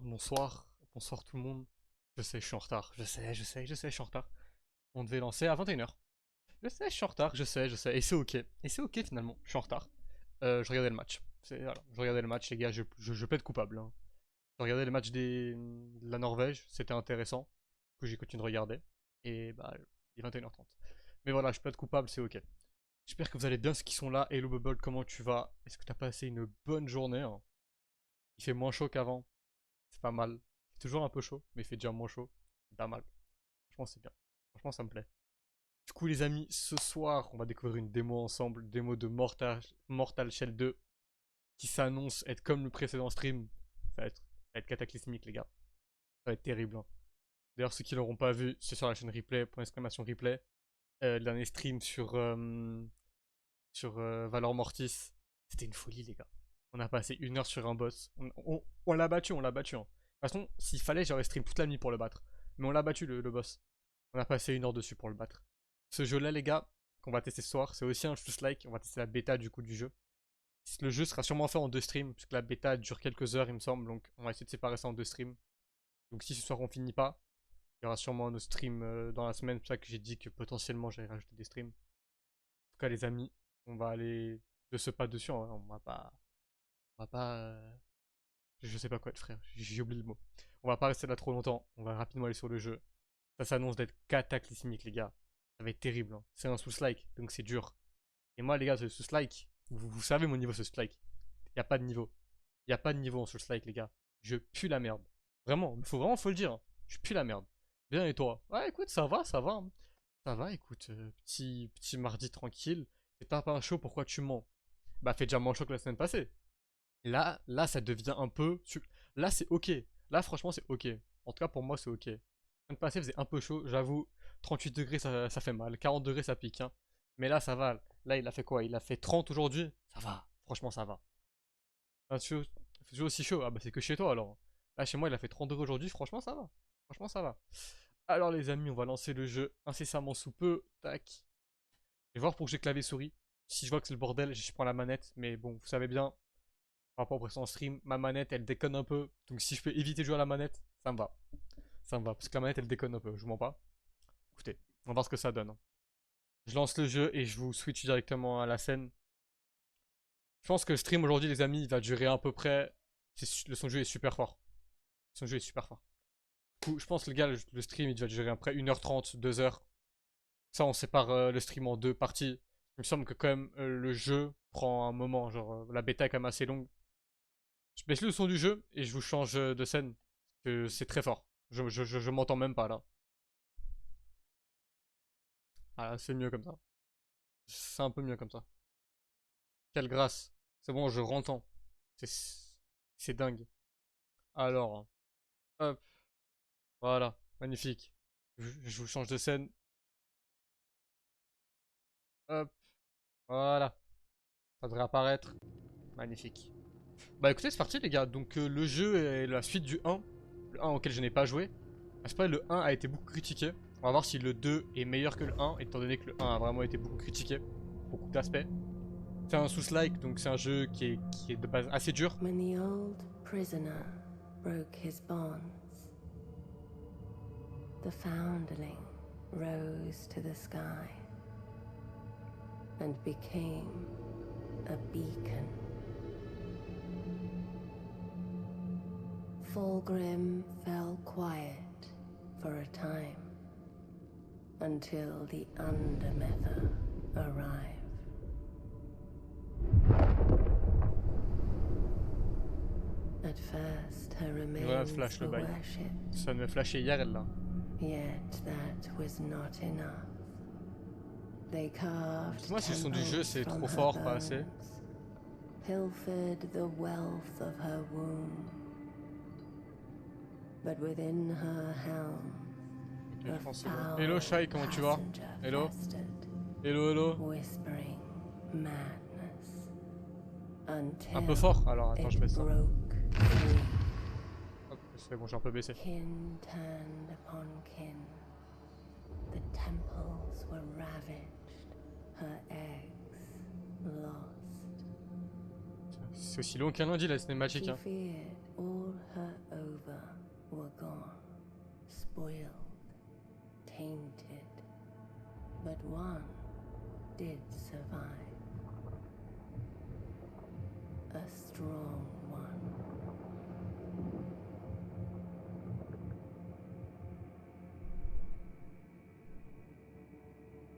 Bonsoir, bonsoir tout le monde. Je sais, je suis en retard. Je sais, je suis en retard. On devait lancer à 21h. Je sais, je suis en retard, je sais. Et c'est ok. Et c'est ok finalement, je suis en retard. Je regardais le match. Voilà, je regardais le match, les gars, je peux être coupable, hein. Je regardais le match de la Norvège, c'était intéressant. Du coup, j'ai continué de regarder. Et bah, il est 21h30. Mais voilà, je peux être coupable, c'est ok. J'espère que vous allez bien, ceux qui sont là. Hello Bubble, comment tu vas? Est-ce que t'as passé une bonne journée, hein? Il fait moins chaud qu'avant. C'est pas mal. Il fait toujours un peu chaud, mais il fait déjà moins chaud. C'est pas mal. Franchement, c'est bien. Franchement, ça me plaît. Du coup, les amis, ce soir, on va découvrir une démo ensemble. Démo de Mortal Shell 2 qui s'annonce être comme le précédent stream. Ça va être cataclysmique, les gars. Ça va être terrible, hein. D'ailleurs, ceux qui l'auront pas vu, c'est sur la chaîne replay, point exclamation replay. Le dernier stream sur Valor Mortis. C'était une folie, les gars. On a passé 1 heure sur un boss. On l'a battu, on l'a battu, hein. De toute façon, s'il fallait, j'aurais stream toute la nuit pour le battre. Mais on l'a battu, le boss. On a passé 1 heure dessus pour le battre. Ce jeu-là, les gars, qu'on va tester ce soir, c'est aussi un just like. On va tester la bêta du coup du jeu. Le jeu sera sûrement fait en 2 streams, puisque la bêta dure quelques heures, il me semble. Donc, on va essayer de séparer ça en 2 streams. Donc, si ce soir on finit pas, il y aura sûrement un autre stream dans la semaine. C'est pour ça que j'ai dit que potentiellement j'allais rajouter des streams. En tout cas, les amis, on va aller de ce pas dessus, hein. On va pas. On va pas. Je sais pas quoi être, frère. J'ai oublié le mot. On va pas rester là trop longtemps. On va rapidement aller sur le jeu. Ça s'annonce d'être cataclysmique, les gars. Ça va être terrible, hein. C'est un sous-like, donc c'est dur. Et moi, les gars, ce sous-like, vous savez mon niveau, ce sous-like. Y a pas de niveau. Y a pas de niveau en sous-like, les gars. Je pue la merde. Vraiment, faut le dire, hein. Je pue la merde. Bien, et toi? Ouais, écoute, ça va, ça va, hein. Ça va, écoute, petit mardi tranquille. C'est pas un show, pourquoi tu mens? Bah, fait déjà moins chaud que la semaine passée. Là, ça devient un peu. Là, c'est ok. Là, franchement, c'est ok. En tout cas, pour moi, c'est ok. La semaine passée faisait un peu chaud, j'avoue. 38 degrés, ça fait mal. 40 degrés, ça pique, hein. Mais là, ça va. Là, il a fait quoi? Il a fait 30 aujourd'hui. Ça va. Franchement, ça va. Ah, tu fait toujours aussi chaud. Ah, bah, c'est que chez toi alors. Là, chez moi, il a fait 30 degrés aujourd'hui. Franchement, ça va. Franchement, ça va. Alors, les amis, on va lancer le jeu incessamment sous peu. Tac. Je vais voir pour que j'ai clavier souris. Si je vois que c'est le bordel, je prends la manette. Mais bon, vous savez bien, par rapport au précédent stream, ma manette elle déconne un peu. Donc si je peux éviter de jouer à la manette, ça me va. Ça me va. Parce que la manette elle déconne un peu, je vous mens pas. Écoutez, on va voir ce que ça donne, hein. Je lance le jeu et je vous switch directement à la scène. Je pense que le stream aujourd'hui, les amis, il va durer à peu près. Le son de jeu est super fort. Le son de jeu est super fort. Du coup, je pense que les gars, le stream il va durer après 1h30, 2h. Ça, on sépare le stream en 2 parties. Il me semble que quand même le jeu prend un moment. Genre, la bêta est quand même assez longue. Je baisse le son du jeu et je vous change de scène. Parce que c'est très fort. Je m'entends même pas là. Ah, c'est mieux comme ça. C'est un peu mieux comme ça. Quelle grâce. C'est bon, je rentends. C'est dingue. Alors, hop, voilà. Magnifique. Je vous change de scène. Hop, voilà. Ça devrait apparaître. Magnifique. Bah écoutez, c'est parti les gars. Donc le jeu est la suite du 1. Le 1 auquel je n'ai pas joué. C'est pas le 1 a été beaucoup critiqué. On va voir si le 2 est meilleur que le 1, étant donné que le 1 a vraiment été beaucoup critiqué. Beaucoup d'aspects. C'est un sous-like, donc c'est un jeu qui est de base assez dur. When the old prisoner broke his bonds, the foundling rose to the sky and became a beacon. Fulgrim fell quiet for a time until the Undermether arrived. At first, her Ouais, remains flash le were bail. worshipped, Ça me flashait hier, elle là. yet that was not enough. They carved Moi, si le son du jeu temples c'est from trop her fort, pas assez. bones, pilfered the wealth of her womb. But within her helm, Ok, a je pense que c'est bon. foul Hello Shai, comment tu vas? passenger Hello? festered, Hello, hello? whispering madness Un peu until fort? Alors, attends, je it baisse ça. broke free. Hop, c'est bon, j'ai un peu baissé. Kin turned upon kin. The temples were ravaged, her eggs lost. C'est aussi long qu'un lundi la cinématique, She hein. feared all her ova one did survive. A strong one.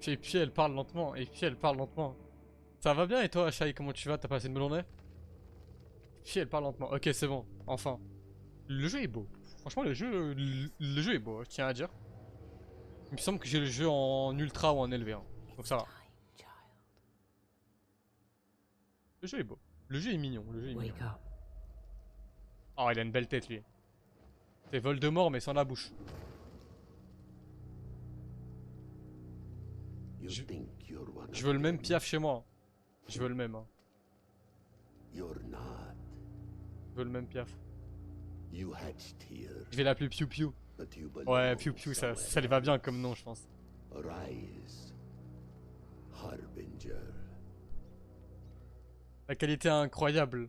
Et puis elle parle lentement, et puis elle parle lentement. Ça va bien et toi, Shai, comment tu vas? T'as passé une bonne journée? Puis elle parle lentement. Ok, c'est bon, enfin. Le jeu est beau. Franchement, le jeu est beau, je tiens à dire. Il me semble que j'ai le jeu en ultra ou en élevé. Hein. Donc ça va. Time, child. Le jeu est beau. Le jeu est mignon. Le jeu est mignon. Wake up. Oh, il a une belle tête, lui. C'est Voldemort, mais sans la bouche. Je, je veux le même piaf chez moi. Je veux le même. Hein. Je veux le même piaf. Je vais l'appeler Piu Piu. Ouais, Piu Piu, ça lui va bien comme nom, je pense. La qualité est incroyable.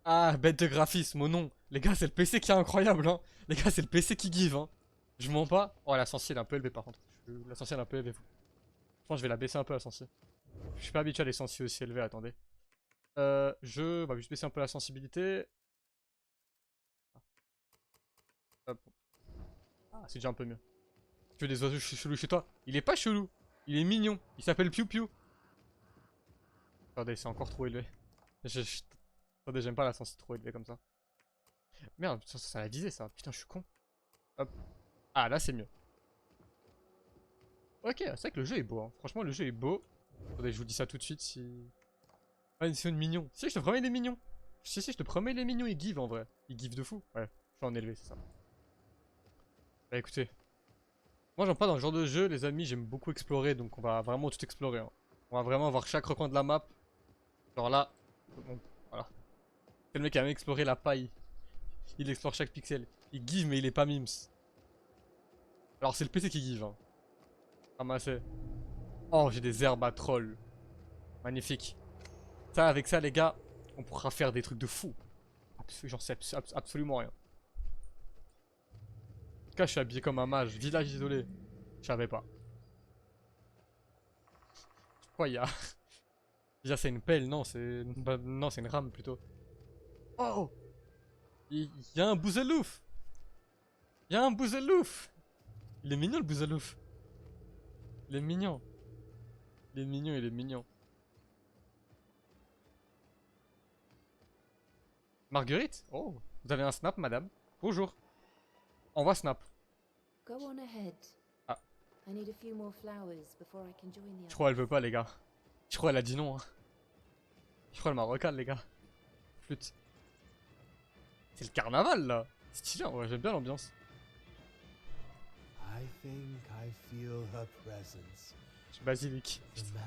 Ah, bête de graphisme, oh non. Les gars, c'est le PC qui est incroyable, hein. Les gars, c'est le PC qui give, hein. Je mens pas. Oh, la sensi, elle est un peu élevée, par contre. La sensi, elle est un peu élevée. Je pense que je vais la baisser un peu, la sensi. Je suis pas habitué à les sensi aussi élevées, attendez. Je vais juste baisser un peu la sensibilité. Hop. Ah, c'est déjà un peu mieux. Tu veux des oiseaux chelous chez toi? Il est pas chelou. Il est mignon. Il s'appelle Piu Piu. Attendez, c'est encore trop élevé. Attendez, j'aime pas la sensi trop élevée comme ça. Merde, ça l'a visé ça. Putain, je suis con. Hop. Ah, là, c'est mieux. Ok, c'est vrai que le jeu est beau. Hein. Franchement, le jeu est beau. Attendez, je vous dis ça tout de suite si... Ah, c'est une mignon. Si, je te promets, il est mignon. Si, je te promets, il est mignon. Il give en vrai. Il give de fou. Ouais, je suis en élevé, c'est ça. Bah écoutez. Moi, j'aime pas dans ce genre de jeu, les amis. J'aime beaucoup explorer. Donc, on va vraiment tout explorer. Hein. On va vraiment voir chaque recoin de la map. Genre là. Bon, voilà. C'est le mec qui a même exploré la paille. Il explore chaque pixel. Il give, mais il est pas mims. Alors, c'est le PC qui give. Hein. Ramassé. Oh, j'ai des herbes à troll. Magnifique. Ça, avec ça, les gars, on pourra faire des trucs de fou. J'en sais absolument rien. En tout cas, je suis habillé comme un mage. Village isolé. Je savais pas. Quoi, il y a... Déjà, c'est une pelle. Non, c'est... Bah, non, c'est une rame, plutôt. Oh! Il y a un bouzelouf! Il y a un bouzelouf! Il est mignon, le bouzelouf. Il est mignon. Il est mignon, il est mignon. Marguerite? Oh, vous avez un snap, madame? Bonjour. Envoie snap. Go on ahead. Ah. I need a few more flowers before I can join the Je crois qu'elle veut pas, les gars. Je crois qu'elle a dit non. Hein. Je crois qu'elle m'a recalé, les gars. Flûte. C'est le carnaval, là. Stylé, ouais, j'aime bien l'ambiance. I think I feel her presence. C'est basilic. Samantha.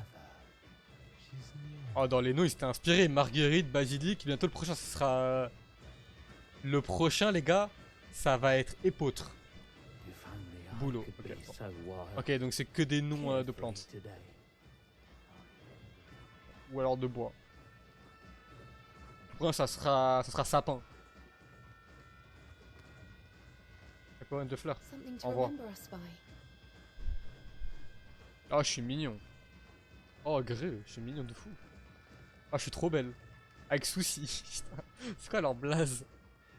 She's near. Oh, dans les noms, ils s'étaient inspirés. Marguerite, basilic. Bientôt, le prochain, ce sera... Le prochain, les gars, ça va être épeautre. If only I Boulot, could ok, be bon. so wild. Ok, donc c'est que des noms de plantes. Today. Ou alors de bois. Le prochain, ça sera sapin. Y'a pas de fleurs. Something to Envoie. remember us by. Oh, je suis mignon. Oh, gré, je suis mignon de fou. Oh, je suis trop belle. Avec souci. C'est quoi leur blaze?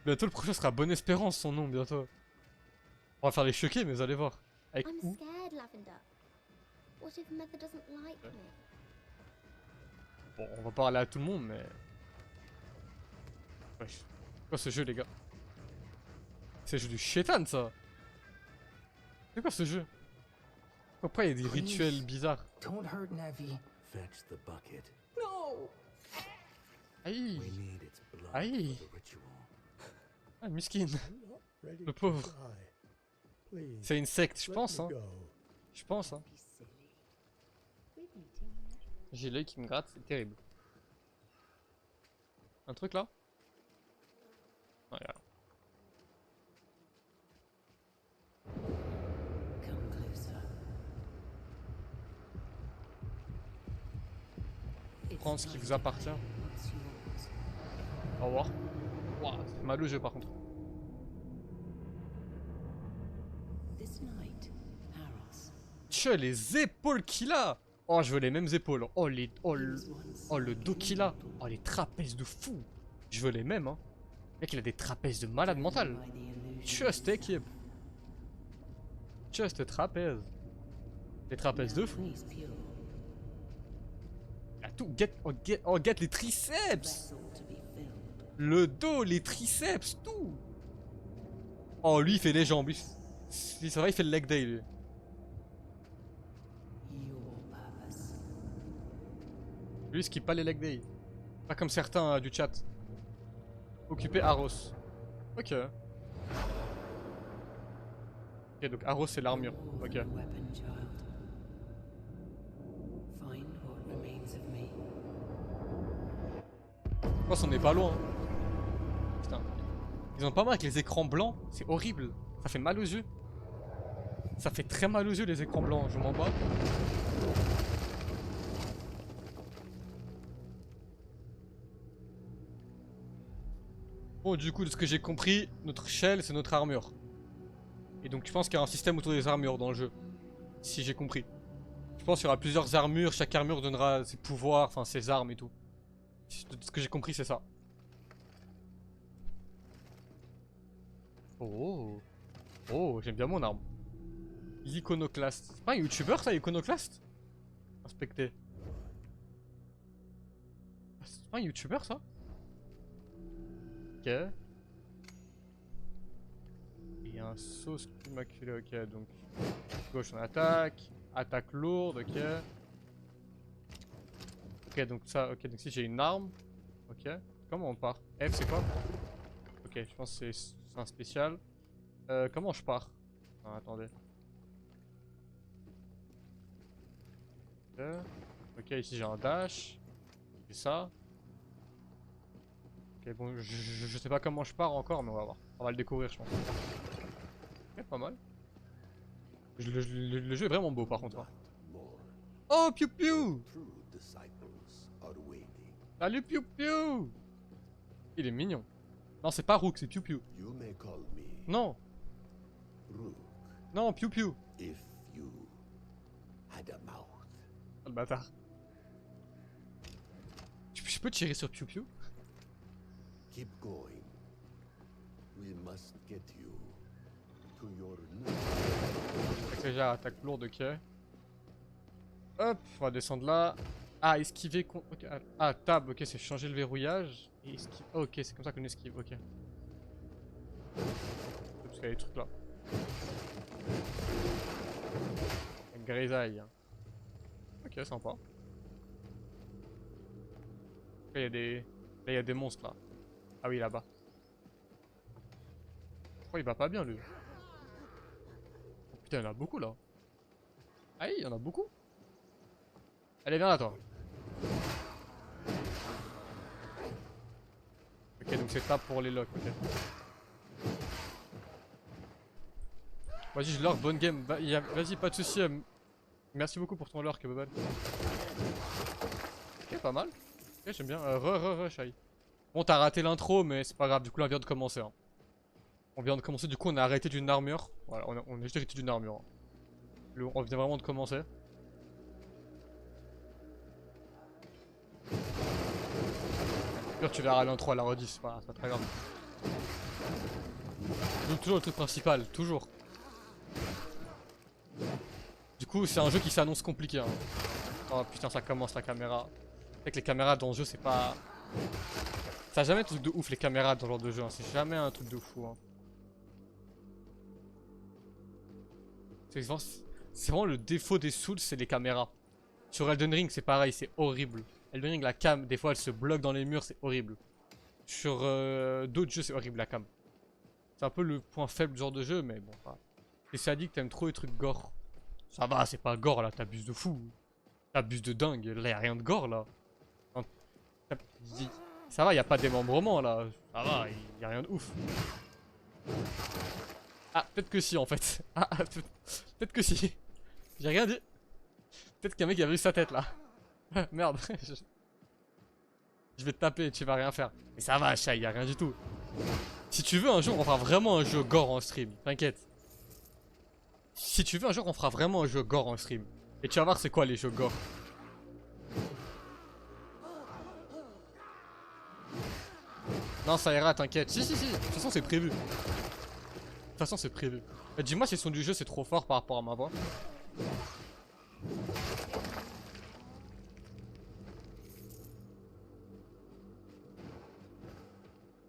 Bientôt, le prochain sera Bonne Espérance, son nom, bientôt. On va faire les choquer, mais vous allez voir. Avec I'm où? scared, Lavender. What if Mother doesn't like me? Bon, on va parler à tout le monde, mais... Wesh. C'est quoi ce jeu, les gars? C'est le jeu du chétan, ça. C'est quoi ce jeu? Pourquoi il y a des rituels bizarres? Don't hurt Navi. Fetch the bucket. No! Aïe. We need its blood Aïe. for the ritual. Ah, miskin. I'm not ready Le to pauvre. die. Please, C'est une secte, je let pense, me hein. go. Je pense, hein. Be silly. We're meeting here. J'ai l'œil qui me gratte, c'est terrible. Un truc là? Non, y'a rien. Come closer. Prends ce qui vous appartient. What's yours? Au revoir. Ouah, ça fait mal au jeu par contre. This night, Paros. les épaules qu'il a. Oh, je veux les mêmes épaules. Oh, le dos qu'il a. Oh, les trapèzes de fou. Je veux les mêmes, hein. Le mec, il a des trapèzes de malade mental. Just équipe. Just trapèze. Les trapèzes de fou. Il a tout. Get les triceps. Le dos, les triceps, tout. Oh, lui, il fait les jambes. C'est vrai, il fait le leg day, lui. Lui, il skip pas les leg day. Pas comme certains du chat. Occupé Aros. Ok. Ok, donc Aros, c'est l'armure. Ok. Je pense qu'on est pas loin. Putain. Ils ont pas mal avec les écrans blancs. C'est horrible. Ça fait mal aux yeux. Ça fait très mal aux yeux les écrans blancs. Je m'en bats. Bon, du coup, de ce que j'ai compris, notre shell, c'est notre armure. Et donc, je pense qu'il y a un système autour des armures dans le jeu. Si j'ai compris. Je pense qu'il y aura plusieurs armures. Chaque armure donnera ses pouvoirs, enfin ses armes et tout. De ce que j'ai compris, c'est ça. Oh. Oh, j'aime bien mon arme. L'iconoclaste. C'est pas un youtubeur ça, iconoclaste? Inspecter. C'est pas un youtubeur ça? Ok. Et un sauce immaculé, ok, donc. Gauche on attaque. Attaque lourde, ok. Ok, donc ça, ok, donc si j'ai une arme. Ok. Comment on part? F c'est quoi? Ok, je pense que c'est un spécial. Comment je pars? Ah, attendez. Ok, ici j'ai un dash. C'est ça. Ok, bon, je sais pas comment je pars encore, mais on va voir. On va le découvrir, je pense. Ok, pas mal. Le jeu est vraiment beau, par contre. Hein. Oh, Piu Piu! Salut, Piu Piu! Il est mignon. Non, c'est pas Rook, c'est Piu Piu. Non! Non, Piu Piu! Oh, le bâtard. Je peux tirer sur Piu Piu? Keep going. We must get you to your new. Déjà, attaque lourde, ok. Hop, on va descendre là. Ah, esquiver. Okay. Ah, tab, ok, c'est changer le verrouillage. Et esquive. Oh, ok, c'est comme ça qu'on esquive, ok. Parce qu'il y a des trucs là. Une grisaille. Ok, sympa. Là, il y a des. Là, il y a des monstres là. Ah oui, là-bas. Je crois qu'il va pas bien lui. Oh, putain, il y en a beaucoup là. Ah oui, il y en a beaucoup. Allez, viens là, toi. Ok, donc c'est tap pour les locks, ok. Vas-y, je lurk, bonne game. Vas-y, pas de soucis. Merci beaucoup pour ton lurk, Bobal. Ok, pas mal. Ok, j'aime bien. Shai. Bon, t'as raté l'intro, mais c'est pas grave. Du coup, là, on vient de commencer. Hein. On vient de commencer. Du coup, on a arrêté d'une armure. Voilà, on a juste arrêté d'une armure. Hein. On vient vraiment de commencer. Tu verras l'intro à la redis, c'est pas très grave. Donc toujours le truc principal, toujours. Du coup c'est un jeu qui s'annonce compliqué. Hein. Oh putain ça commence la caméra. Avec les caméras dans le jeu c'est pas... Ça a jamais un truc de ouf les caméras dans ce genre de jeu, hein. C'est jamais un truc de fou. Hein. C'est vraiment le défaut des Souls, c'est les caméras. Sur Elden Ring c'est pareil, c'est horrible. Elden Ring, la cam, des fois elle se bloque dans les murs, c'est horrible. Sur d'autres jeux, c'est horrible la cam. C'est un peu le point faible du genre de jeu, mais bon. Voilà. Et ça dit que t'aimes trop les trucs gore. Ça va, c'est pas gore là, t'abuses de fou. T'abuses de dingue, là y'a rien de gore là. Ça va, y'a pas de démembrement là. Ça va, y'a rien de ouf. Ah, peut-être que si en fait. Ah, peut-être que si. J'ai rien dit. Peut-être qu'un mec a vu sa tête là. Merde. Je vais te taper, tu vas rien faire. Mais ça va, Shai, y'a rien du tout. Si tu veux un jour, on fera vraiment un jeu gore en stream, t'inquiète. Si tu veux, un jour, on fera vraiment un jeu gore en stream. Et tu vas voir c'est quoi les jeux gore. Non, ça ira, t'inquiète. Si, si, si. De toute façon, c'est prévu. De toute façon, c'est prévu. Dis-moi si le son du jeu c'est trop fort par rapport à ma voix.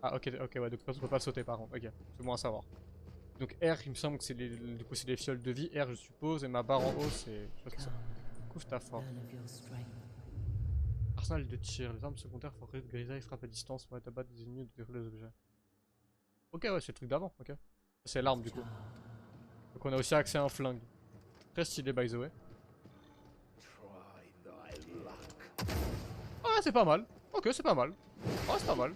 Ah, ok, ok, ouais, donc on peut pas sauter par contre. Ok, c'est bon à savoir. Donc R, il me semble que c'est du coup c'est les fioles de vie. R, je suppose, et ma barre en haut, c'est. Je crois que c'est ça. Couvre ta force. Learn of your strength. Arsenal de tir. Les armes secondaires forêt de grisaille frappe à distance pour abattre des ennemis ou détruire les objets. Ok, ouais, c'est le truc d'avant, ok. C'est l'arme du coup. Donc on a aussi accès à un flingue. Très stylé by the way. Ah, c'est pas mal. Ok, c'est pas mal. Ah, c'est pas mal.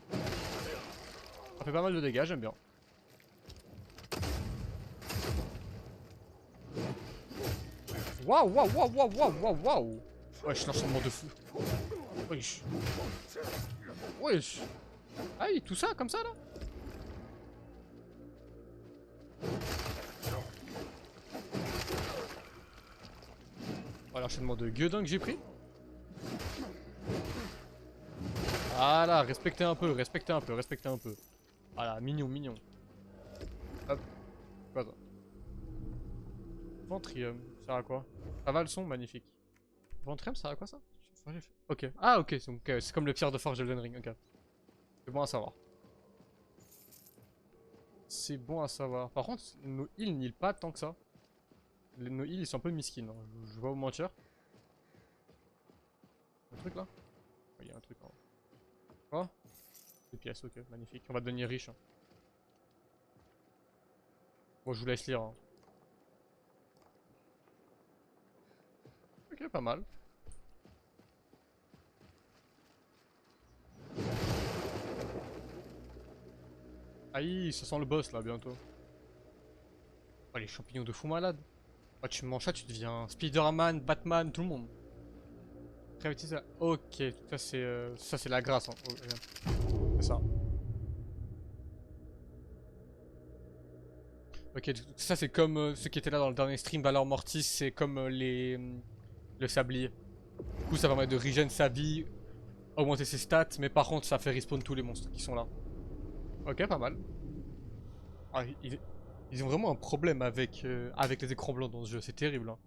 Ça fait pas mal de dégâts, j'aime bien. Waouh, waouh, waouh, waouh, waouh, waouh, waouh. Wesh, l'enchaînement de fou. Wesh. Wesh. Aïe, tout ça, comme ça, là. Voilà, l'enchaînement de gueudin que j'ai pris. Voilà, respectez un peu, respectez un peu, respectez un peu. Voilà, mignon, mignon. Hop. Quoi ça? Ventrium, ça sert à quoi? Ça va le son, magnifique. Ventrium, ça sert à quoi ça? Ok. Ah, ok, c'est comme le pierre de forge d'Elden Ring, ok. C'est bon à savoir. C'est bon à savoir. Par contre, nos heals n'heal pas tant que ça. Nos heals, ils sont un peu miskins, hein. Je vais pas vous mentir. Un truc là? Il y a un truc en haut. Quoi? Des pièces, ok, magnifique. On va devenir riche. Hein. Bon, je vous laisse lire. Hein. Ok, pas mal. Aïe, ça sent le boss là bientôt. Oh, les champignons de fou malade. Oh, tu manges ça, tu deviens Spider-Man, Batman, tout le monde. Ça. Ok, ça c'est la grâce. Hein. Oh, c'est ça. Ok, ça c'est comme ceux qui étaient là dans le dernier stream, Valor Mortis, c'est comme le sablier. Du coup ça permet de regen sa vie, augmenter ses stats, mais par contre ça fait respawn tous les monstres qui sont là. Ok, pas mal. Ah, ils ont vraiment un problème avec les écrans blancs dans ce jeu, c'est terrible. Hein.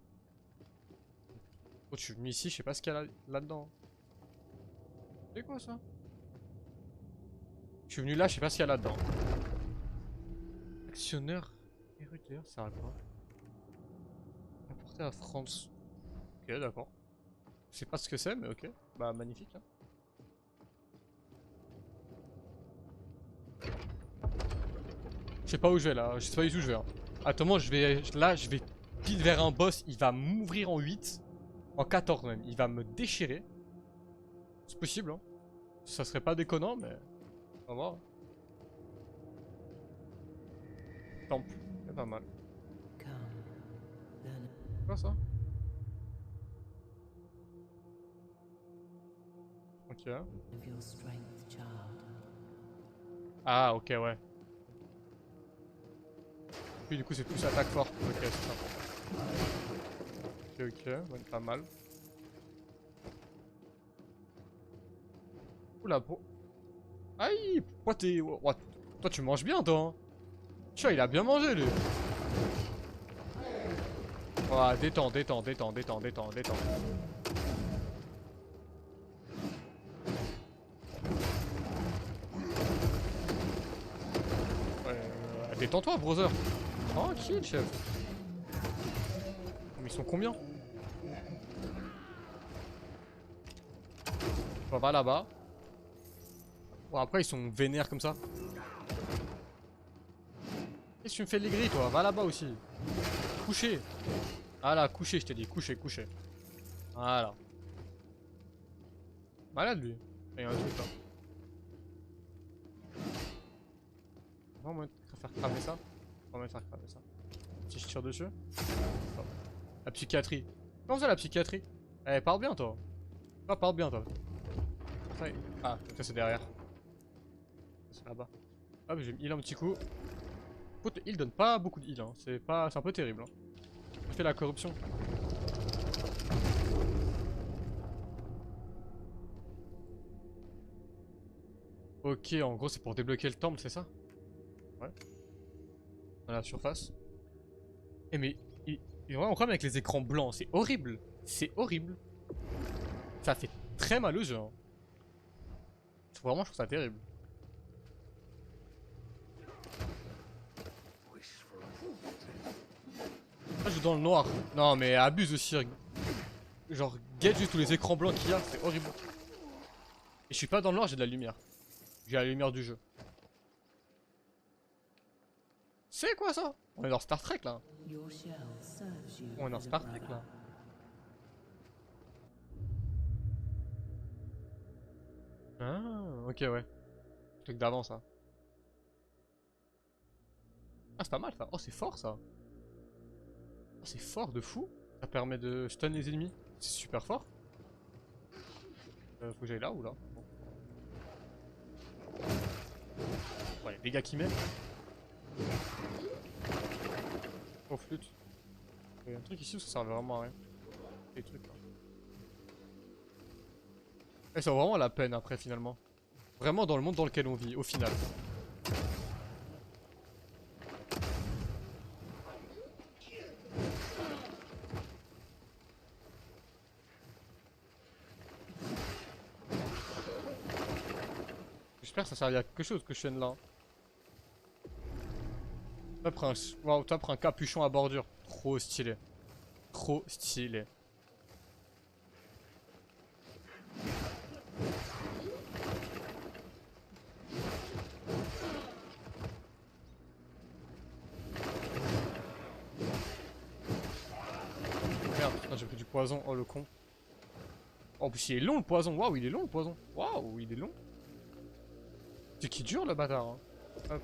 Oh, je suis venu ici, je sais pas ce qu'il y a là-dedans. C'est quoi ça? Je suis venu là, je sais pas ce qu'il y a là-dedans. Actionneur érudit, ça sert à quoi? Apporté à France. Ok, d'accord. Je sais pas ce que c'est, mais ok. Bah, magnifique. Hein. Je sais pas où je vais là, je sais pas du tout où je vais. Hein. Attends, je vais. Là, je vais pile vers un boss, il va m'ouvrir en 8. En 14 même, il va me déchirer. C'est possible, hein. Ça serait pas déconnant, mais. On va voir. Temple, c'est pas mal. Quoi ça? Ok. Ah, ok, ouais. Puis du coup, c'est plus attaque forte. Ok, c'est ça. Ok, ok, ouais, pas mal. Oula, bro. Aïe, pourquoi t'es. What? Toi, tu manges bien, toi. Hein. Tu vois, il a bien mangé, lui. Voilà, détends, détends, détends, détends, détends, détends. Ouais, détends-toi, brother. Tranquille, chef. Mais ils sont combien? On va là-bas. Bon, après, ils sont vénères comme ça. Qu'est-ce que tu me fais les grilles, toi? Va là-bas aussi. Coucher. Voilà, coucher, je t'ai dit. Coucher, coucher. Voilà. Malade, lui. Il y a un truc là. On va faire cramer ça. On va faire cramer ça. Si je tire dessus. Oh. La psychiatrie. Comment ça, la psychiatrie? Eh, parle bien, toi. Toi, parle bien, toi. Ah, ça c'est derrière. C'est là-bas. Hop, je vais me heal un petit coup. Écoute, le heal donne pas beaucoup de heal, hein. C'est un peu terrible. Hein. fait la corruption. Ok, en gros c'est pour débloquer le temple, c'est ça? Ouais. Dans la surface. Eh mais, il y a vraiment un problème avec les écrans blancs, c'est horrible. C'est horrible. Ça fait très mal aux yeux. Hein. Vraiment, je trouve ça terrible. Ah, je joue dans le noir. Non mais abuse aussi. Genre, get juste tous les écrans blancs qu'il y a, c'est horrible. Et je suis pas dans le noir, j'ai de la lumière. J'ai la lumière du jeu. C'est quoi ça? On est dans Star Trek là. On est dans Star Trek là. Ah, ok, ouais. Truc d'avant ça. Ah, c'est pas mal ça. Oh, c'est fort ça. Oh, c'est fort de fou. Ça permet de stun les ennemis. C'est super fort. Faut que j'aille là ou là? Bon. Ouais, les dégâts qui mettent. Oh, flûte. Il y a un truc ici où ça servait vraiment à rien. Des trucs là. Et ça vaut vraiment la peine après finalement. Vraiment dans le monde dans lequel on vit, au final. J'espère que ça servait à quelque chose que je vienne là. T'as pris un capuchon à bordure. Trop stylé. Trop stylé. Merde, putain, j'ai pris du poison. Oh le con. Oh, en plus il est long le poison. Waouh, il est long le poison. Waouh, il est long. C'est qui dure le bâtard. Hein. Hop.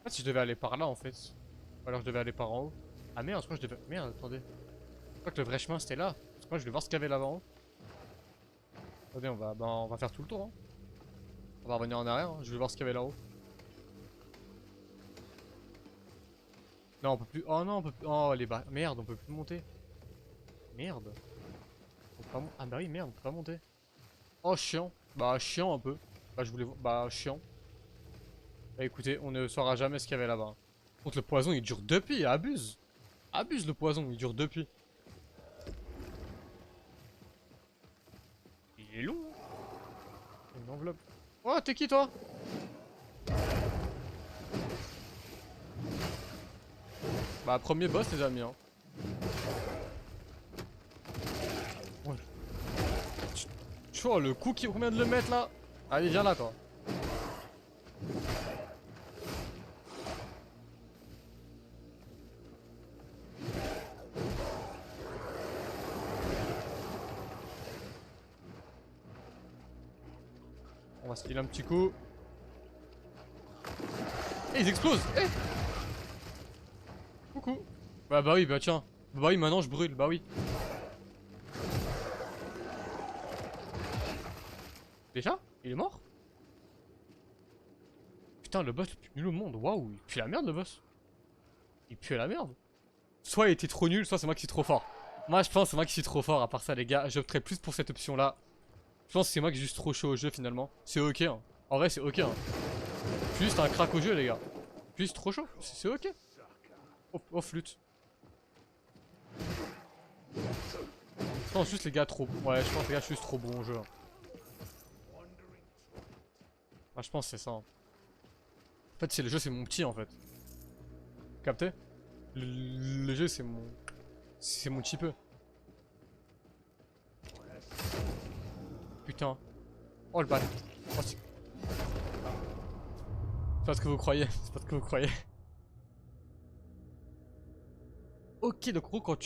En fait, si je devais aller par là en fait. Ou alors je devais aller par en haut. Ah merde, je crois que je devais. Merde, attendez. Je crois que le vrai chemin c'était là. Parce que moi je vais voir ce qu'il y avait là-bas en haut. Attendez, on va faire tout le tour. Hein. On va revenir en arrière. Hein. Je vais voir ce qu'il y avait là-haut. Non, on peut plus. Oh non, on peut plus. Oh les bas. Merde, on peut plus monter. Merde. On peut pas Ah bah oui, merde, on peut pas monter. Oh, chiant. Bah, chiant un peu. Bah, je voulais voir. Bah, chiant. Bah, écoutez, on ne saura jamais ce qu'il y avait là-bas. Contre le poison, il dure depuis. Abuse. Abuse le poison, il dure depuis. Il est long. Hein. Une enveloppe. Oh, t'es qui toi? Bah, premier boss, les amis. Hein. Ouais. Tu vois le coup qu'on vient de le mettre là? Allez, viens là, toi. On va se filer un petit coup. Et ils explosent. Eh coucou. Bah oui, bah tiens. Bah oui, maintenant je brûle, bah oui. Déjà? Il est mort? Putain, le boss le plus nul au monde. Waouh, il pue la merde le boss. Il pue la merde. Soit il était trop nul, soit c'est moi qui suis trop fort. Moi je pense que c'est moi qui suis trop fort. À part ça les gars, j'opterais plus pour cette option là. Je pense que c'est moi qui suis juste trop chaud au jeu finalement. C'est ok hein. En vrai c'est ok hein. Je suis juste un crack au jeu les gars. Je suis juste trop chaud, c'est ok. Oh flûte. Je pense juste les gars trop. Ouais je pense les gars je suis juste trop bon au jeu. Ah, je pense que c'est ça. En fait c'est le jeu c'est mon petit en fait. Capté? Le jeu c'est mon. C'est mon petit peu. Putain. Oh le bat. Oh, c'est pas ce que vous croyez. C'est pas ce que vous croyez. Ok, donc en gros, quand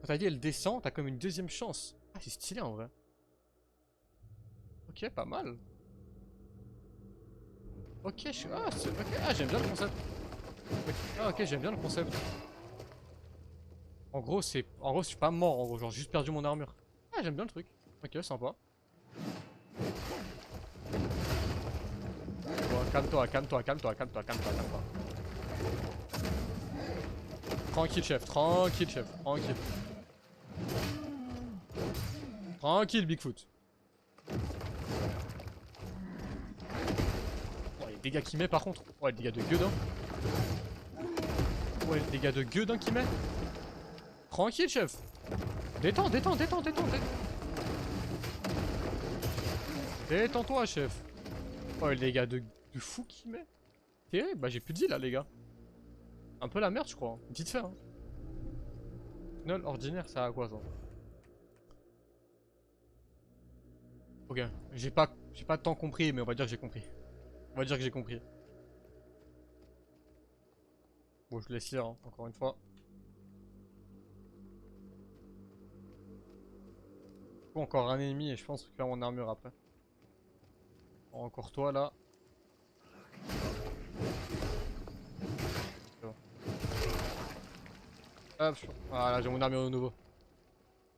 ta vie elle descend, t'as comme une deuxième chance. Ah, c'est stylé en vrai. Ok, pas mal. Ok, je suis. Ah, okay. Ah j'aime bien le concept. Okay. Ah, ok, j'aime bien le concept. En gros, je suis pas mort, en gros, genre, j'ai juste perdu mon armure. Ah, j'aime bien le truc. Ok, sympa. Bon, calme-toi. Tranquille, chef. Tranquille, chef. Tranquille. Tranquille, Bigfoot. Oh, les dégâts qu'il met par contre. Ouais, les dégâts de gueudin. Ouais, les dégâts de gueudin qu'il met. Tranquille, chef. Détends, détends, détends, détends, détends. Détends-toi, chef. Oh, les dégâts de fou qu'il met. Terrible, bah j'ai plus de vie là, les gars. Un peu la merde, je crois. Hein. Vite fait, hein. Nul ordinaire, ça a quoi ça? Ok, j'ai pas tant compris, mais on va dire que j'ai compris. On va dire que j'ai compris. Bon, je laisse lire, hein, encore une fois. Bon, encore un ennemi et je pense faire mon armure après. Bon, encore toi là. Bon. Hop, voilà, j'ai mon armure de nouveau.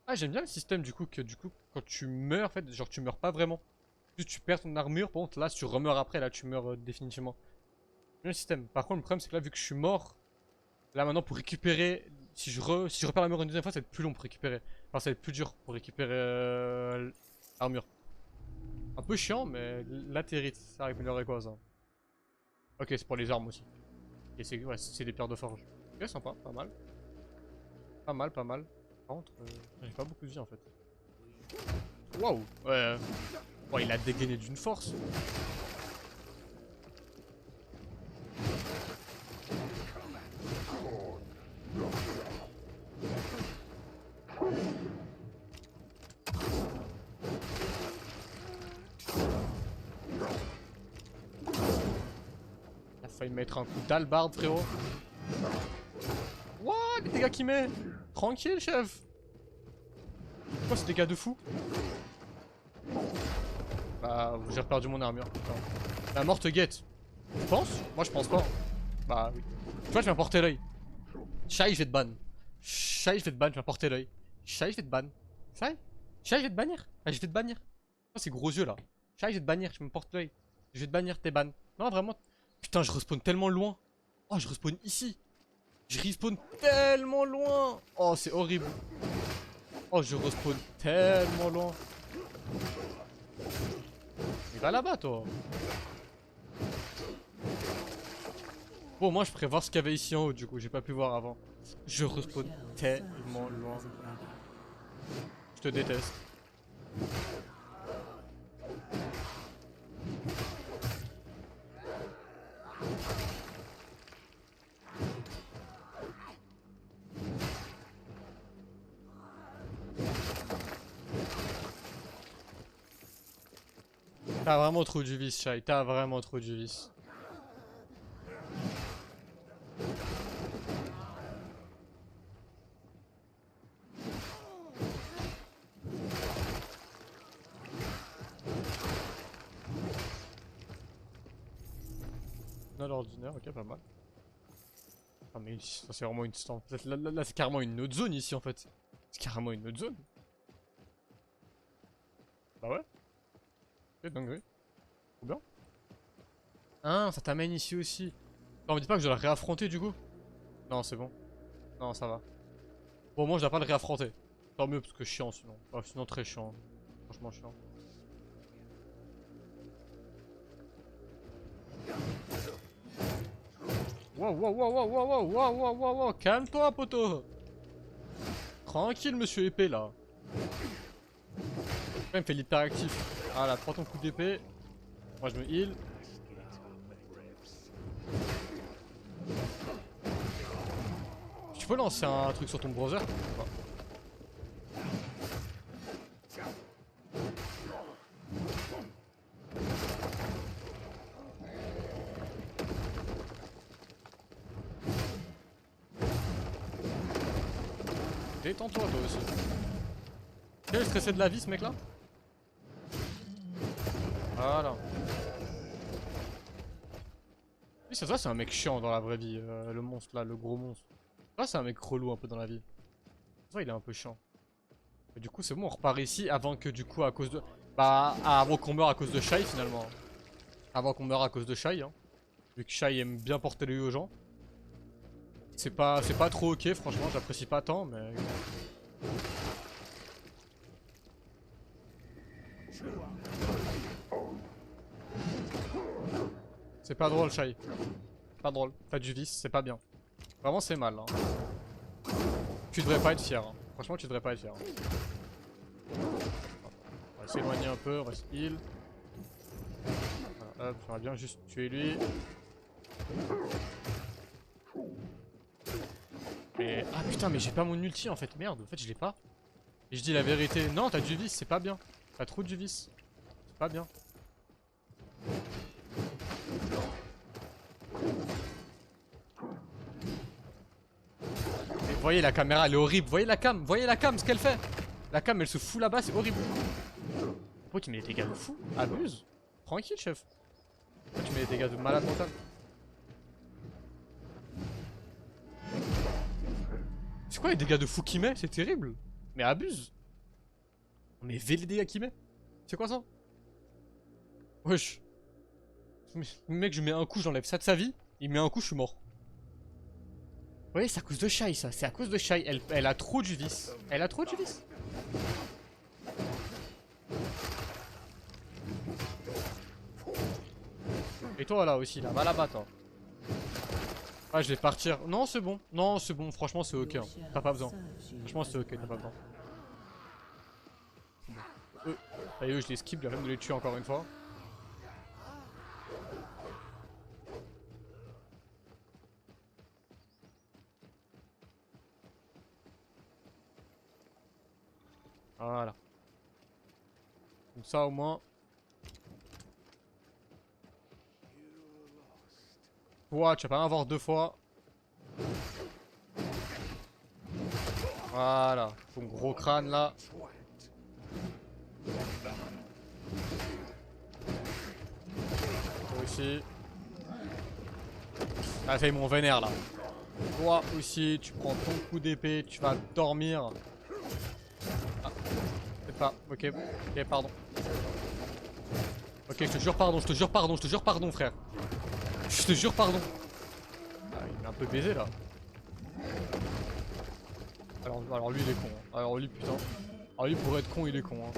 Ah, j'aime bien le système du coup que quand tu meurs en fait, genre tu meurs pas vraiment. Juste tu perds ton armure, par contre là si tu remeurs après, là tu meurs définitivement. J'aime bien le système. Par contre le problème c'est que là vu que je suis mort, là maintenant pour récupérer, si je repère l'armure une deuxième fois ça va être plus long pour récupérer. Enfin ça va être plus dur pour récupérer l'armure. Un peu chiant mais latérite, ça récupérerait quoi ça? Ok c'est pour les armes aussi. Et c'est ouais, c'est des pierres de forge. Ok sympa, pas mal. Pas mal, pas mal. Par contre, j'ai pas beaucoup de vie en fait. Waouh! Ouais. Ouais, il a dégainé d'une force. Il a failli mettre un coup d'hallebarde, frérot. Wouah, les dégâts qu'il met! Tranquille, chef! Quoi ces dégâts de fou? Bah, j'ai perdu mon armure. La mort te guette. Tu penses? Moi je pense pas. Bah oui. Tu vois, je vais m'apporter l'œil. Shai, je vais te ban. Shai, je vais te ban, je vais m'apporter l'œil. Shai, je vais te ban. Shai? Shai, je vais te bannir. Ah, je vais te bannir. Oh, ces gros yeux là. Shai, je vais te bannir, je m'apporte l'œil. Je vais te bannir, t'es ban. Non, vraiment. Putain, je respawn tellement loin. Oh, je respawn ici. Je respawn tellement loin. Oh, c'est horrible. Oh, je respawn tellement loin. Mais va là-bas, toi. Bon, moi, je pourrais voir ce qu'il y avait ici en haut, du coup. J'ai pas pu voir avant. Je respawn tellement loin. Je te déteste. T'as vraiment trop du vice, Shai. T'as vraiment trop du vice. Non, l'ordinaire, ok, pas mal. Ah, mais ça, c'est vraiment une stand. Là, c'est carrément une autre zone ici en fait. C'est carrément une autre zone. Bah ouais. Ok, dingue. Trop bien. Ah, ça t'amène ici aussi. Non, me dis pas que je dois le réaffronter du coup. Non, c'est bon. Non, ça va. Bon, moi je dois pas le réaffronter. Tant mieux parce que chiant sinon. Oh, sinon très chiant. Franchement chiant. Wow, wow, wow, wow, wow, wow, wow, wow, wow, wow. Calme-toi, poteau. Tranquille, monsieur épée là. Il me fait l'hyperactif. Voilà, prends ton coup d'épée. Moi je me heal. Tu peux lancer un truc sur ton browser? Ouais. Détends-toi toi aussi. Quel est stressé de la vie ce mec là? Voilà. Oui, ça c'est un mec chiant dans la vraie vie, le monstre là, le gros monstre. Là c'est un mec relou un peu dans la vie. Ça il est un peu chiant. Et du coup c'est bon, on repart ici avant que du coup à cause de... Bah avant qu'on meure à cause de Shai finalement. Avant qu'on meure à cause de Shai hein. Vu que Shai aime bien porter l'œil aux gens. C'est pas trop ok, franchement, j'apprécie pas tant, mais... C'est pas drôle, Shai. Pas drôle. T'as du vice, c'est pas bien. Vraiment, c'est mal. Hein. Tu devrais pas être fier. Hein. Franchement, tu devrais pas être fier. Hein. On va s'éloigner un peu, on reste heal. Voilà, hop, j'aimerais bien juste tuer lui. Et... Ah putain, mais j'ai pas mon ulti en fait, merde, en fait je l'ai pas. Et je dis la vérité, non, t'as du vice, c'est pas bien. T'as trop du vice. C'est pas bien. Mais voyez la caméra, elle est horrible. Voyez la cam, ce qu'elle fait. La cam, elle se fout là-bas, c'est horrible. Pourquoi tu mets des dégâts de fou? Abuse. Tranquille, chef. Pourquoi tu mets des dégâts de malade mental? C'est quoi les dégâts de fou qu'il met? C'est terrible. Mais abuse. Mais V les dégâts qu'il met. C'est quoi ça? Wesh. Le mec, je mets un coup, j'enlève ça de sa vie. Il met un coup, je suis mort. Vous voyez, c'est à cause de Shai ça. C'est à cause de Shai. Elle a trop du vice. Elle a trop du vice. Et toi là aussi, là. Va là-bas, toi. Ah, je vais partir. Non, c'est bon. Non, c'est bon. Franchement, c'est ok. Hein. T'as pas besoin. Franchement, c'est ok. T'as pas besoin. Allez, eux, je les skip. J'ai rien de les tuer encore une fois. Voilà. Comme ça, au moins. Toi, tu vas pas m'avoir deux fois. Voilà. Ton gros crâne là. Toi aussi. Ah, ça y est, mon vénère là. Toi aussi, tu prends ton coup d'épée, tu vas dormir. Ah, peut-être pas. Ok, ok, pardon. Ok, je te jure pardon, je te jure pardon, je te jure pardon, frère. Je te jure pardon. Ah, il m'a un peu baisé là. Alors lui il est con. Hein. Alors lui putain. Alors lui pour être con il est con. Hein.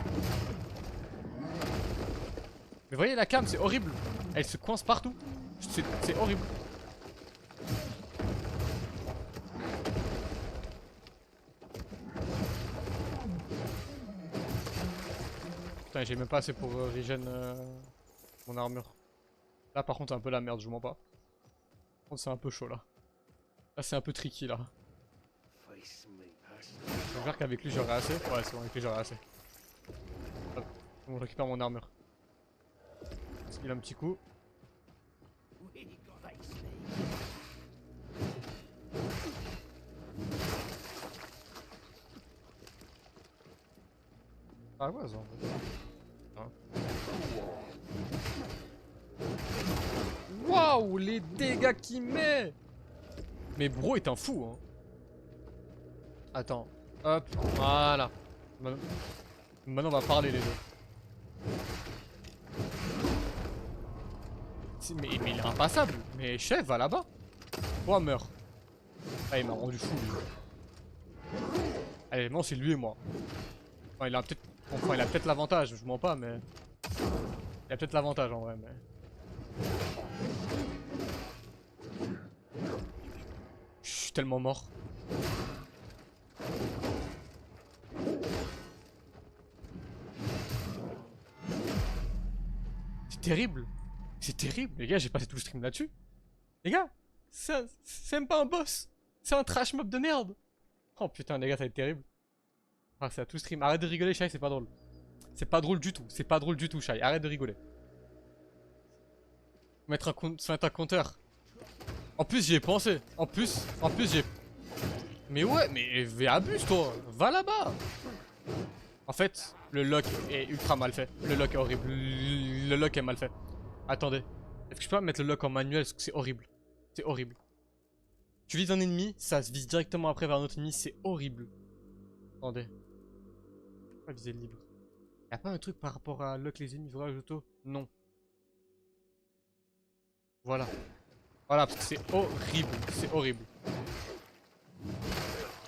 Mais voyez la cam c'est horrible. Elle se coince partout. C'est horrible. Putain j'ai même pas assez pour regen mon armure. Là par contre c'est un peu la merde, je mens pas. Par contre c'est un peu chaud là. Là c'est un peu tricky là. J'espère qu'avec lui j'aurai assez. Ouais c'est bon, avec lui j'aurai assez. Hop, on récupère mon armure. Il a un petit coup. Ah ouais ça en fait. Waouh, les dégâts qu'il met! Mais bro est un fou hein. Attends, hop, voilà. Maintenant on va parler les deux. Mais il est impassable. Mais chef, va là-bas. Toi, meurs. Ah, il m'a rendu fou lui. Allez, non, c'est lui et moi. Enfin, il a peut-être l'avantage, je mens pas, mais... Il a peut-être l'avantage en vrai, mais... Je suis tellement mort. C'est terrible. C'est terrible. Les gars, j'ai passé tout le stream là-dessus. Les gars, c'est même pas un boss. C'est un trash mob de merde. Oh putain, les gars, ça va être terrible. Ah, c'est à tout stream. Arrête de rigoler, Shai, c'est pas drôle. C'est pas drôle du tout. C'est pas drôle du tout, Shai. Arrête de rigoler. Mettre un compteur. En plus, j'y ai pensé. En plus, j'ai... Mais ouais, mais abuse, toi. Va là-bas. En fait, le lock est ultra mal fait. Le lock est horrible. Le lock est mal fait. Attendez. Est-ce que je peux mettre le lock en manuel? Parce que c'est horrible. C'est horrible. Tu vises un ennemi, ça se vise directement après vers un autre ennemi. C'est horrible. Attendez. Pourquoi viser le libre? Y'a pas un truc par rapport à lock les ennemis virages auto? Non. Voilà. Voilà, parce que c'est horrible. C'est horrible.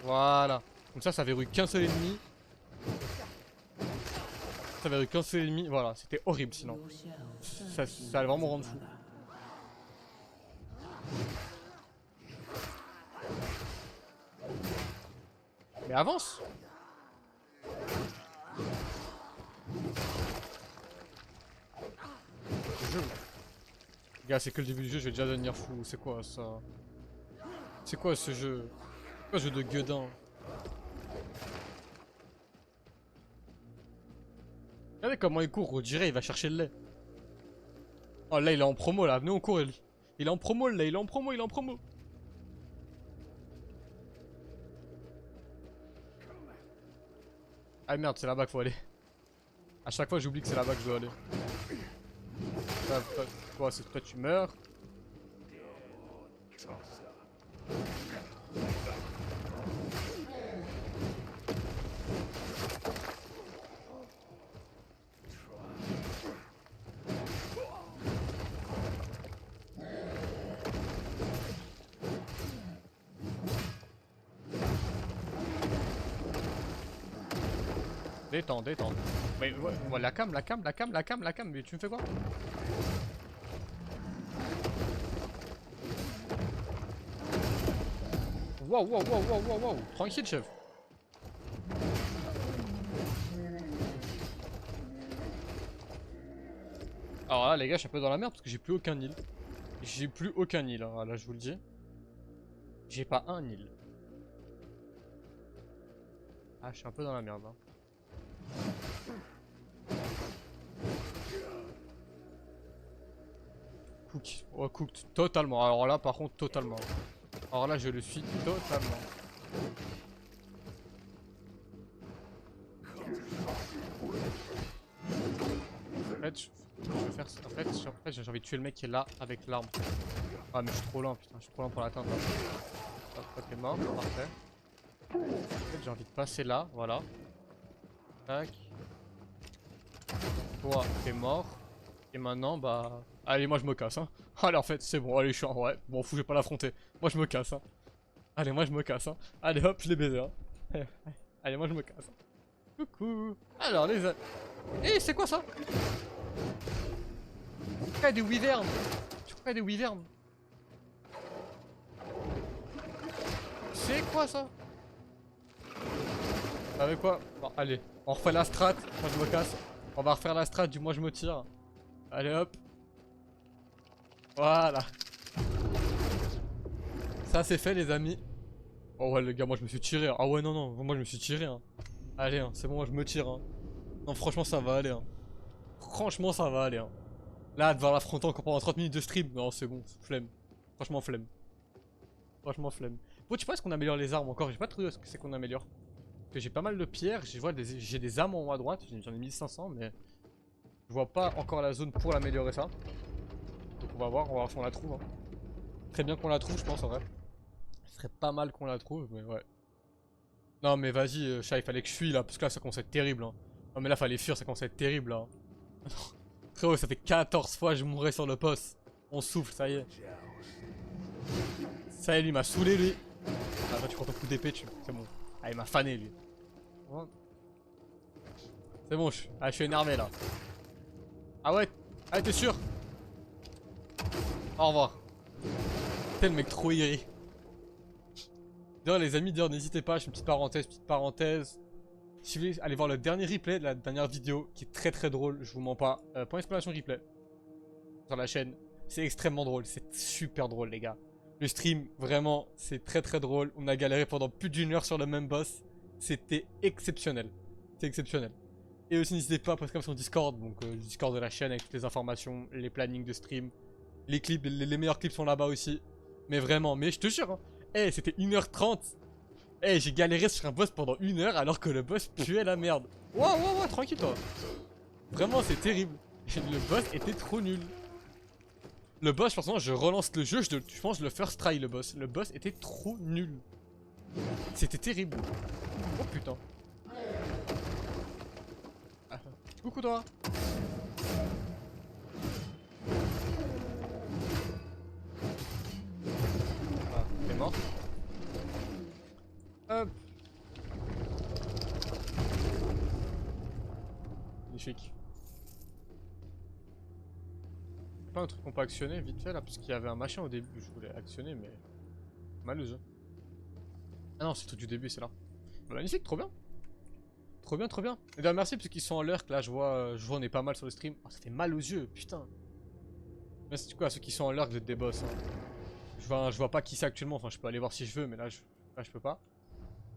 Voilà. Comme ça verrouille qu'un seul ennemi. Ça verrouille qu'un seul ennemi. Voilà, c'était horrible sinon. Ça allait vraiment rendre fou. Mais avance! Le jeu. Gars, c'est que le début du jeu, je vais déjà devenir fou. C'est quoi ça? C'est quoi ce jeu? C'est quoi ce jeu de gueudin? Regardez comment il court, on dirait il va chercher le lait. Oh là il est en promo là, venez on court lui. Il est en promo là, il est en promo, il est en promo. Ah merde, c'est là-bas qu'il faut aller. A chaque fois j'oublie que c'est là-bas que je dois aller. Toi, c'est toi tu meurs. Détends, détends. Mais ouais, la cam, mais tu me fais quoi? Wow, wow, wow, wow, wow, wow. Tranquille, chef. Alors là, les gars, je suis un peu dans la merde parce que j'ai plus aucun île. J'ai plus aucun île, hein, là, je vous le dis. J'ai pas un île. Ah, je suis un peu dans la merde, hein. Cook. Oh, cooked. Totalement. Alors là, par contre, totalement. Alors là, je le suis totalement. En fait, je vais faire ça. En fait, j'ai envie de tuer le mec qui est là avec l'arme. Ah, mais je suis trop lent, putain. Je suis trop lent pour l'atteindre. Hop, t'es mort. Parfait. En fait, j'ai envie de passer là. Voilà. Tac. Toi, t'es mort. Et maintenant, bah... Allez, moi je me casse, hein. Allez, en fait, c'est bon. Allez, je suis en... Ouais, bon, fou, je vais pas l'affronter. Moi, je me casse, hein. Allez, moi, je me casse, hein. Allez, hop, je l'ai baisé, hein. Allez, moi, je me casse. Coucou. Alors, les... Eh, c'est quoi ça? Je crois des wyverns. Je crois des wyverns. C'est quoi ça? Avec quoi? Bon, allez, on refait la strat. Moi, je me casse. On va refaire la strat du moi, je me tire. Allez, hop. Voilà. Ça c'est fait les amis. Oh ouais les gars, moi je me suis tiré. Ah ouais non non, moi je me suis tiré hein. Allez hein, c'est bon, moi je me tire hein. Non franchement ça va aller hein. Franchement ça va aller hein. Là devoir l'affronter encore pendant 30 minutes de stream. Non c'est bon, flemme. Franchement flemme. Franchement flemme. Bon tu penses qu'on améliore les armes encore? J'ai pas trouvé ce que c'est qu'on améliore. Parce que j'ai pas mal de pierres, j'ai des armes en haut à droite, j'en ai 1500 mais... Je vois pas encore la zone pour l'améliorer ça. Donc on va voir si on la trouve. Hein. Très bien qu'on la trouve, je pense en vrai. Ce serait pas mal qu'on la trouve, mais ouais. Non mais vas-y, chat, il fallait que je fuis là, parce que là ça commence à être terrible. Hein. Non mais là fallait fuir, ça commence à être terrible là. Frérot, ça fait 14 fois que je mourrais sur le poste. On souffle, ça y est. Ça y est, lui il m'a saoulé lui. Ah toi tu prends ton coup d'épée, c'est bon. Ah il m'a fané lui. C'est bon, je suis énervé là. Ah ouais, ah t'es sûr? Au revoir. T'es le mec trop irrité. D'ailleurs les amis, n'hésitez pas, je fais une petite parenthèse. Si vous voulez aller voir le dernier replay de la dernière vidéo, qui est très drôle, je vous mens pas. Point d'exclamation replay. Sur la chaîne. C'est extrêmement drôle, c'est super drôle les gars. Le stream, vraiment, c'est très drôle. On a galéré pendant plus d'1 heure sur le même boss. C'était exceptionnel. C'est exceptionnel. Et aussi n'hésitez pas à passer comme son Discord, donc le Discord de la chaîne avec toutes les informations, les plannings de stream, les clips, les meilleurs clips sont là-bas aussi. Mais vraiment, mais je te jure, hein, hey, c'était 1h30. Hey, j'ai galéré sur un boss pendant 1 heure alors que le boss puait la merde. Wow, tranquille toi. Vraiment, c'est terrible. Le boss était trop nul. Le boss, forcément, je relance le jeu, je pense que je le first try le boss. Le boss était trop nul. C'était terrible. Oh putain. Coucou toi. Ah, t'es mort. Hop. Magnifique. Pas un truc qu'on peut actionner vite fait là, parce qu'il y avait un machin au début, je voulais actionner, mais. Mal le jeu. Ah non, c'est le truc du début, c'est là. Bah, magnifique, trop bien. Trop bien, trop bien. Et bien merci parce qu'ils sont en lurk, là je vois on est pas mal sur le stream. Oh, ça fait mal aux yeux, putain. Merci du coup à ceux qui sont en lurk, vous êtes des boss. Hein. Je vois pas qui c'est actuellement, enfin je peux aller voir si je veux, mais là je peux pas.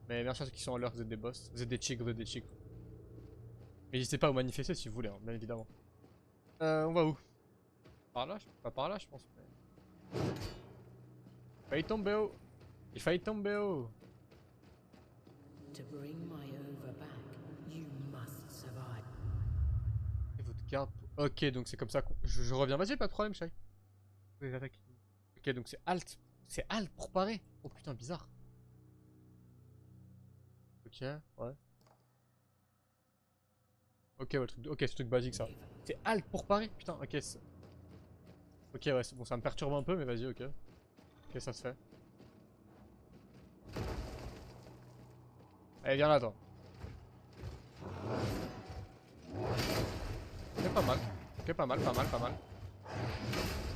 Mais merci à ceux qui sont en lurk, vous êtes des boss. Vous êtes des chicks, vous êtes des chicks. Mais n'hésitez pas à vous manifester si vous voulez, hein, bien évidemment. On va où? Par là? Pas par là, je pense. Mais... Il faillit tomber haut. Il faillit tomber haut. To bring my over back, you must survive. Et votre garde. Ok, donc c'est comme ça qu'on. Je reviens. Vas-y, pas de problème, Shai. Les attaques. Ok, donc c'est alt. C'est alt pour parer. Oh putain, bizarre. Ok, ouais. Ok, ouais, ok, c'est truc basique ça. C'est alt pour parer. Putain, ok. Ok, ouais, c'est bon, ça me perturbe un peu, mais vas-y, ok. Ok, ça se fait. Allez, viens là, toi. Ok, pas mal. Ok, pas mal, pas mal, pas mal.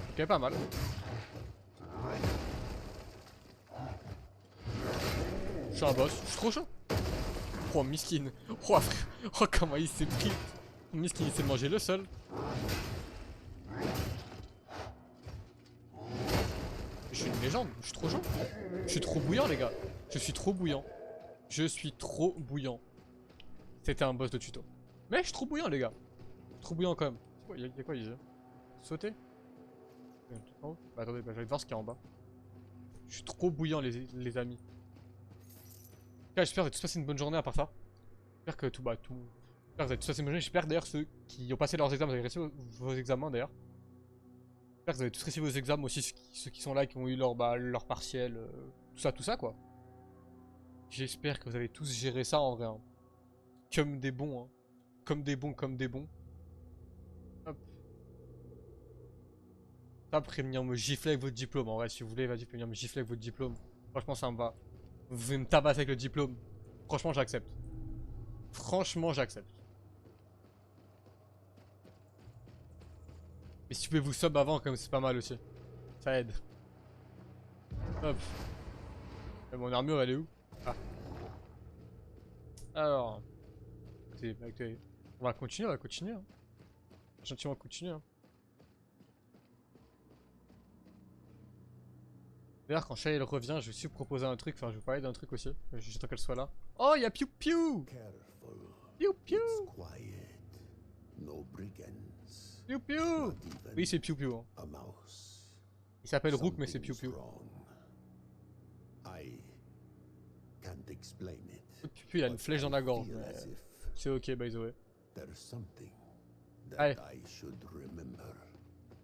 Ok, pas mal. Je suis un boss, je suis trop chaud. Oh, miskin. Oh, frère. Oh, comment il s'est pris. Miskin, il s'est mangé le sol. Je suis une légende, je suis trop chaud. Je suis trop bouillant, les gars. Je suis trop bouillant. Je suis trop bouillant. C'était un boss de tuto. Mais je suis trop bouillant, les gars. Trop bouillant quand même. Il y a quoi, ils sauter? Bah attendez, bah, je vais voir ce qu'il y a en bas. Je suis trop bouillant, les amis. J'espère que vous avez tous passé une bonne journée à part ça. J'espère que tout. J'espère que vous avez tous passé une bonne journée. J'espère d'ailleurs ceux qui ont passé leurs examens, vous avez réussi vos examens d'ailleurs. J'espère que vous avez tous réussi vos examens aussi, ceux qui sont là, qui ont eu leur partiel, tout ça quoi. J'espère que vous avez tous géré ça en vrai. Hein. Comme des bons, hein. Comme des bons. Hop. Après venir me gifler avec votre diplôme. En vrai, si vous voulez, vas-y, venir me gifler avec votre diplôme. Franchement, ça me va. Vous pouvez me tabasser avec le diplôme. Franchement, j'accepte. Franchement, j'accepte. Mais si tu pouvez vous sub avant, comme c'est pas mal aussi. Ça aide. Hop. Et mon armure, elle est où? Ah. Alors. Écoutez, on va continuer, Hein. Gentiment continuer. Hein. D'ailleurs, quand Shai revient, je vais aussi vous proposer un truc. Enfin, je vais vous parler d'un truc aussi. J'attends qu'elle soit là. Oh, il y a Piu Piu! Careful. Piu Piu! It's quiet. No brigands. Piu Piu! Not Oui, even c'est Piu Piu. Hein. a mouse. Il s'appelle Rook, mais c'est Piu Something's Piu. wrong. I can't explain it. Piu Piu, il a une but flèche dans I la gorge. feel mais as if c'est ok, by the way. there's something that Allez. I should remember.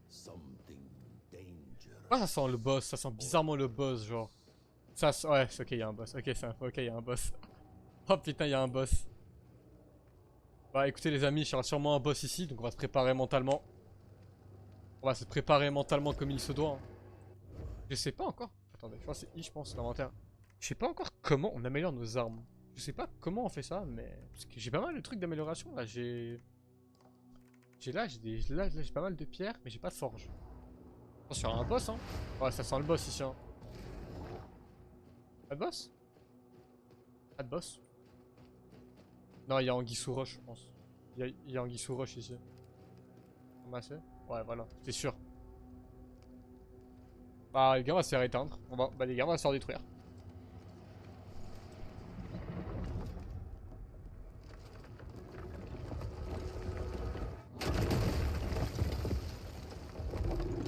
Something dangerous. Ah, ça sent le boss, ça sent bizarrement le boss, genre. Ça sent... Ouais, c'est ok, il y a un boss. Ok, ok, il y a un boss. Oh putain, il y a un boss. Bah écoutez les amis, il y aura sûrement un boss ici, donc on va se préparer mentalement. On va se préparer mentalement comme il se doit. Hein. Je sais pas encore. Attendez, je pense que c'est I, je pense, l'inventaire. Je sais pas encore comment on améliore nos armes. Je sais pas comment on fait ça, mais... Parce que j'ai pas mal de trucs d'amélioration, là. J'ai pas mal de pierres, mais j'ai pas de forge. Attention, il y a un boss, hein. Ouais, ça sent le boss ici, hein. Pas de boss? Pas de boss? Non, il y a Anguille sous roche, je pense. Il y a Anguille sous roche ici. Ramassé? Ouais, voilà, c'est sûr. Bah, les gars, on va se faire éteindre. Bah, les gars, on va se faire détruire.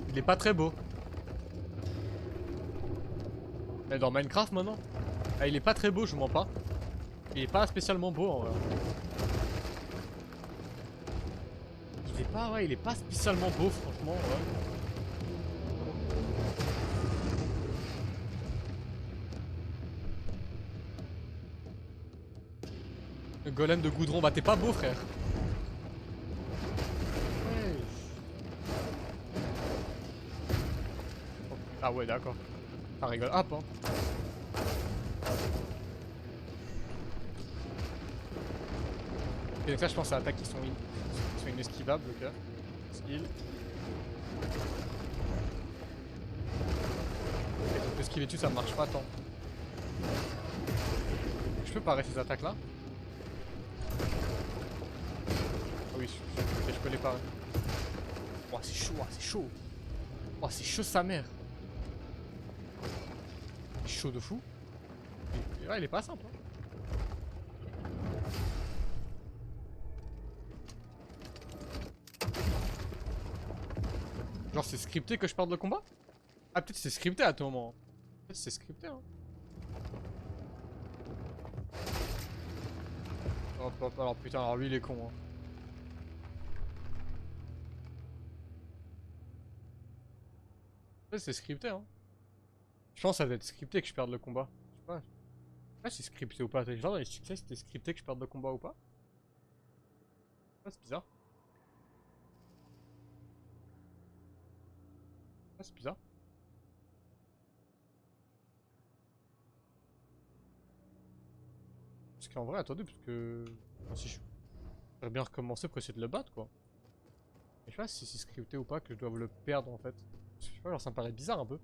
Il est pas très beau. Mais dans Minecraft maintenant? Ah, il est pas très beau, je vous mens pas. Il est pas spécialement beau en vrai. Il est pas spécialement beau franchement. Ouais. Le golem de goudron, bah t'es pas beau frère. Ouais. Ah ouais d'accord. Ça rigole hop hein. Et donc là, je pense à attaques qui sont inesquivables, ok. Skill. Et donc esquiver dessus, ça marche pas tant. Je peux parer ces attaques là? Ah oui, je peux les parer. Oh, c'est chaud, c'est chaud. Oh, c'est chaud sa mère. C'est chaud de fou. Et ouais, il est pas simple. Hein. Genre, c'est scripté que je perde le combat? Ah, peut-être c'est scripté à tout moment. Peut-être c'est scripté, hein. Oh, alors putain, alors lui il est con, hein. Peut-être c'est scripté, hein. Je pense que ça doit être scripté que je perde le combat. Je sais pas. Je sais pas si c'est scripté ou pas. Genre dans les succès, c'était scripté que je perde le combat ou pas? Ah, c'est bizarre. Ah, c'est bizarre. Parce qu'en vrai, attendez, parce que... Enfin, si je... J'aurais bien recommencer pour essayer de le battre, quoi. Mais je sais pas si c'est scripté ou pas que je dois le perdre, en fait. Je sais pas, genre ça me paraît bizarre un peu.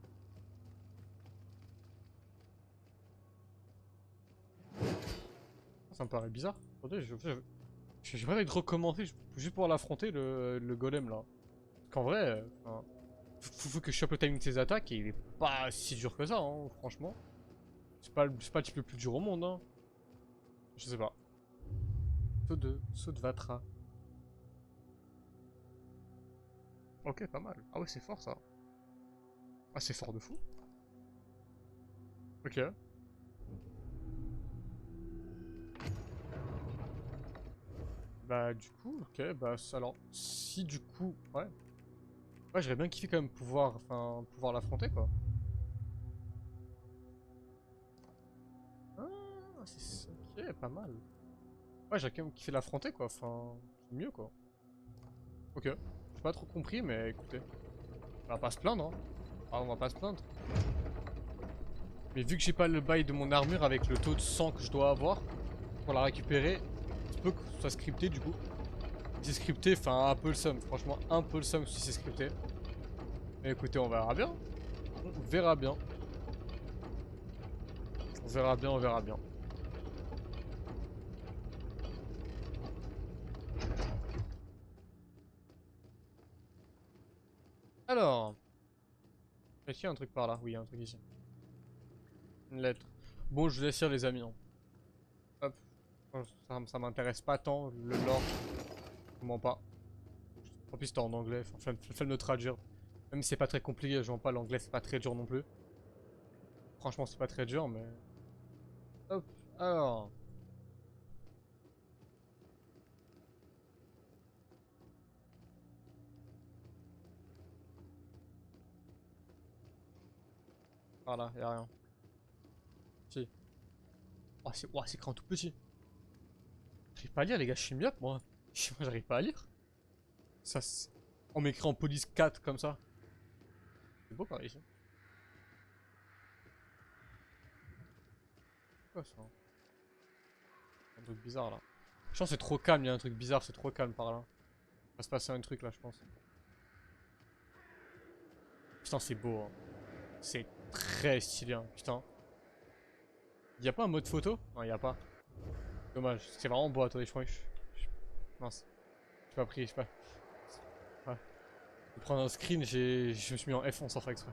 Ça me paraît bizarre. Attendez, j'ai pas envie de recommencer juste pour l'affronter, le golem, là. Parce qu'en vrai, faut que je chope le timing de ses attaques et il est pas si dur que ça, hein, franchement. C'est pas le type le plus dur au monde, hein. Je sais pas. Saut de Vatra. Ok, pas mal. Ah ouais, c'est fort ça. Ah, c'est fort de fou. Ok. Bah, du coup, ok, bah, alors, si du coup, ouais. Ouais, j'aurais bien kiffé quand même pouvoir l'affronter, quoi. Ah, c'est ok, pas mal. Ouais, j'ai quand même kiffé l'affronter, quoi. Enfin, c'est mieux, quoi. Ok. J'ai pas trop compris, mais écoutez. On va pas se plaindre, hein. Ah, on va pas se plaindre. Mais vu que j'ai pas le bail de mon armure avec le taux de sang que je dois avoir pour la récupérer, il se peut que ce soit scripté, du coup. Si c'est scripté, enfin, un peu le seum. Franchement, un peu le seum si c'est scripté. Mais écoutez, on verra bien. On verra bien. On verra bien, on verra bien. Alors. Est-ce qu'il y a un truc par là? Oui, il y a un truc ici. Une lettre. Bon, je vous laisse lire les amis. Hein. Hop. Ça m'intéresse pas tant, le lore. Comment pas. En plus, c'était en anglais. Enfin, fais-le me traduire. Même si c'est pas très compliqué, je vois pas l'anglais, c'est pas très dur non plus. Franchement, c'est pas très dur, mais... Hop. Alors... Voilà, y'a rien. Si. Oh, c'est écran tout petit. J'arrive pas à lire, les gars, je suis myope, moi. Moi, j'arrive pas à lire. Ça, on m'écrit en police 4 comme ça. C'est beau par ici. C'est quoi ça? Un truc bizarre là. Je pense que c'est trop calme, il y a un truc bizarre, c'est trop calme par là. Il va se passer un truc là, je pense. Putain, c'est beau. Hein. C'est très stylé, hein. Putain. Y a pas un mode photo? Non, y a pas. Dommage, c'est vraiment beau. Attendez, je crois que mince. J'ai pas pris, je sais pas. Ouais. Je vais prendre un screen, je me suis mis en F11 sans faire exprès.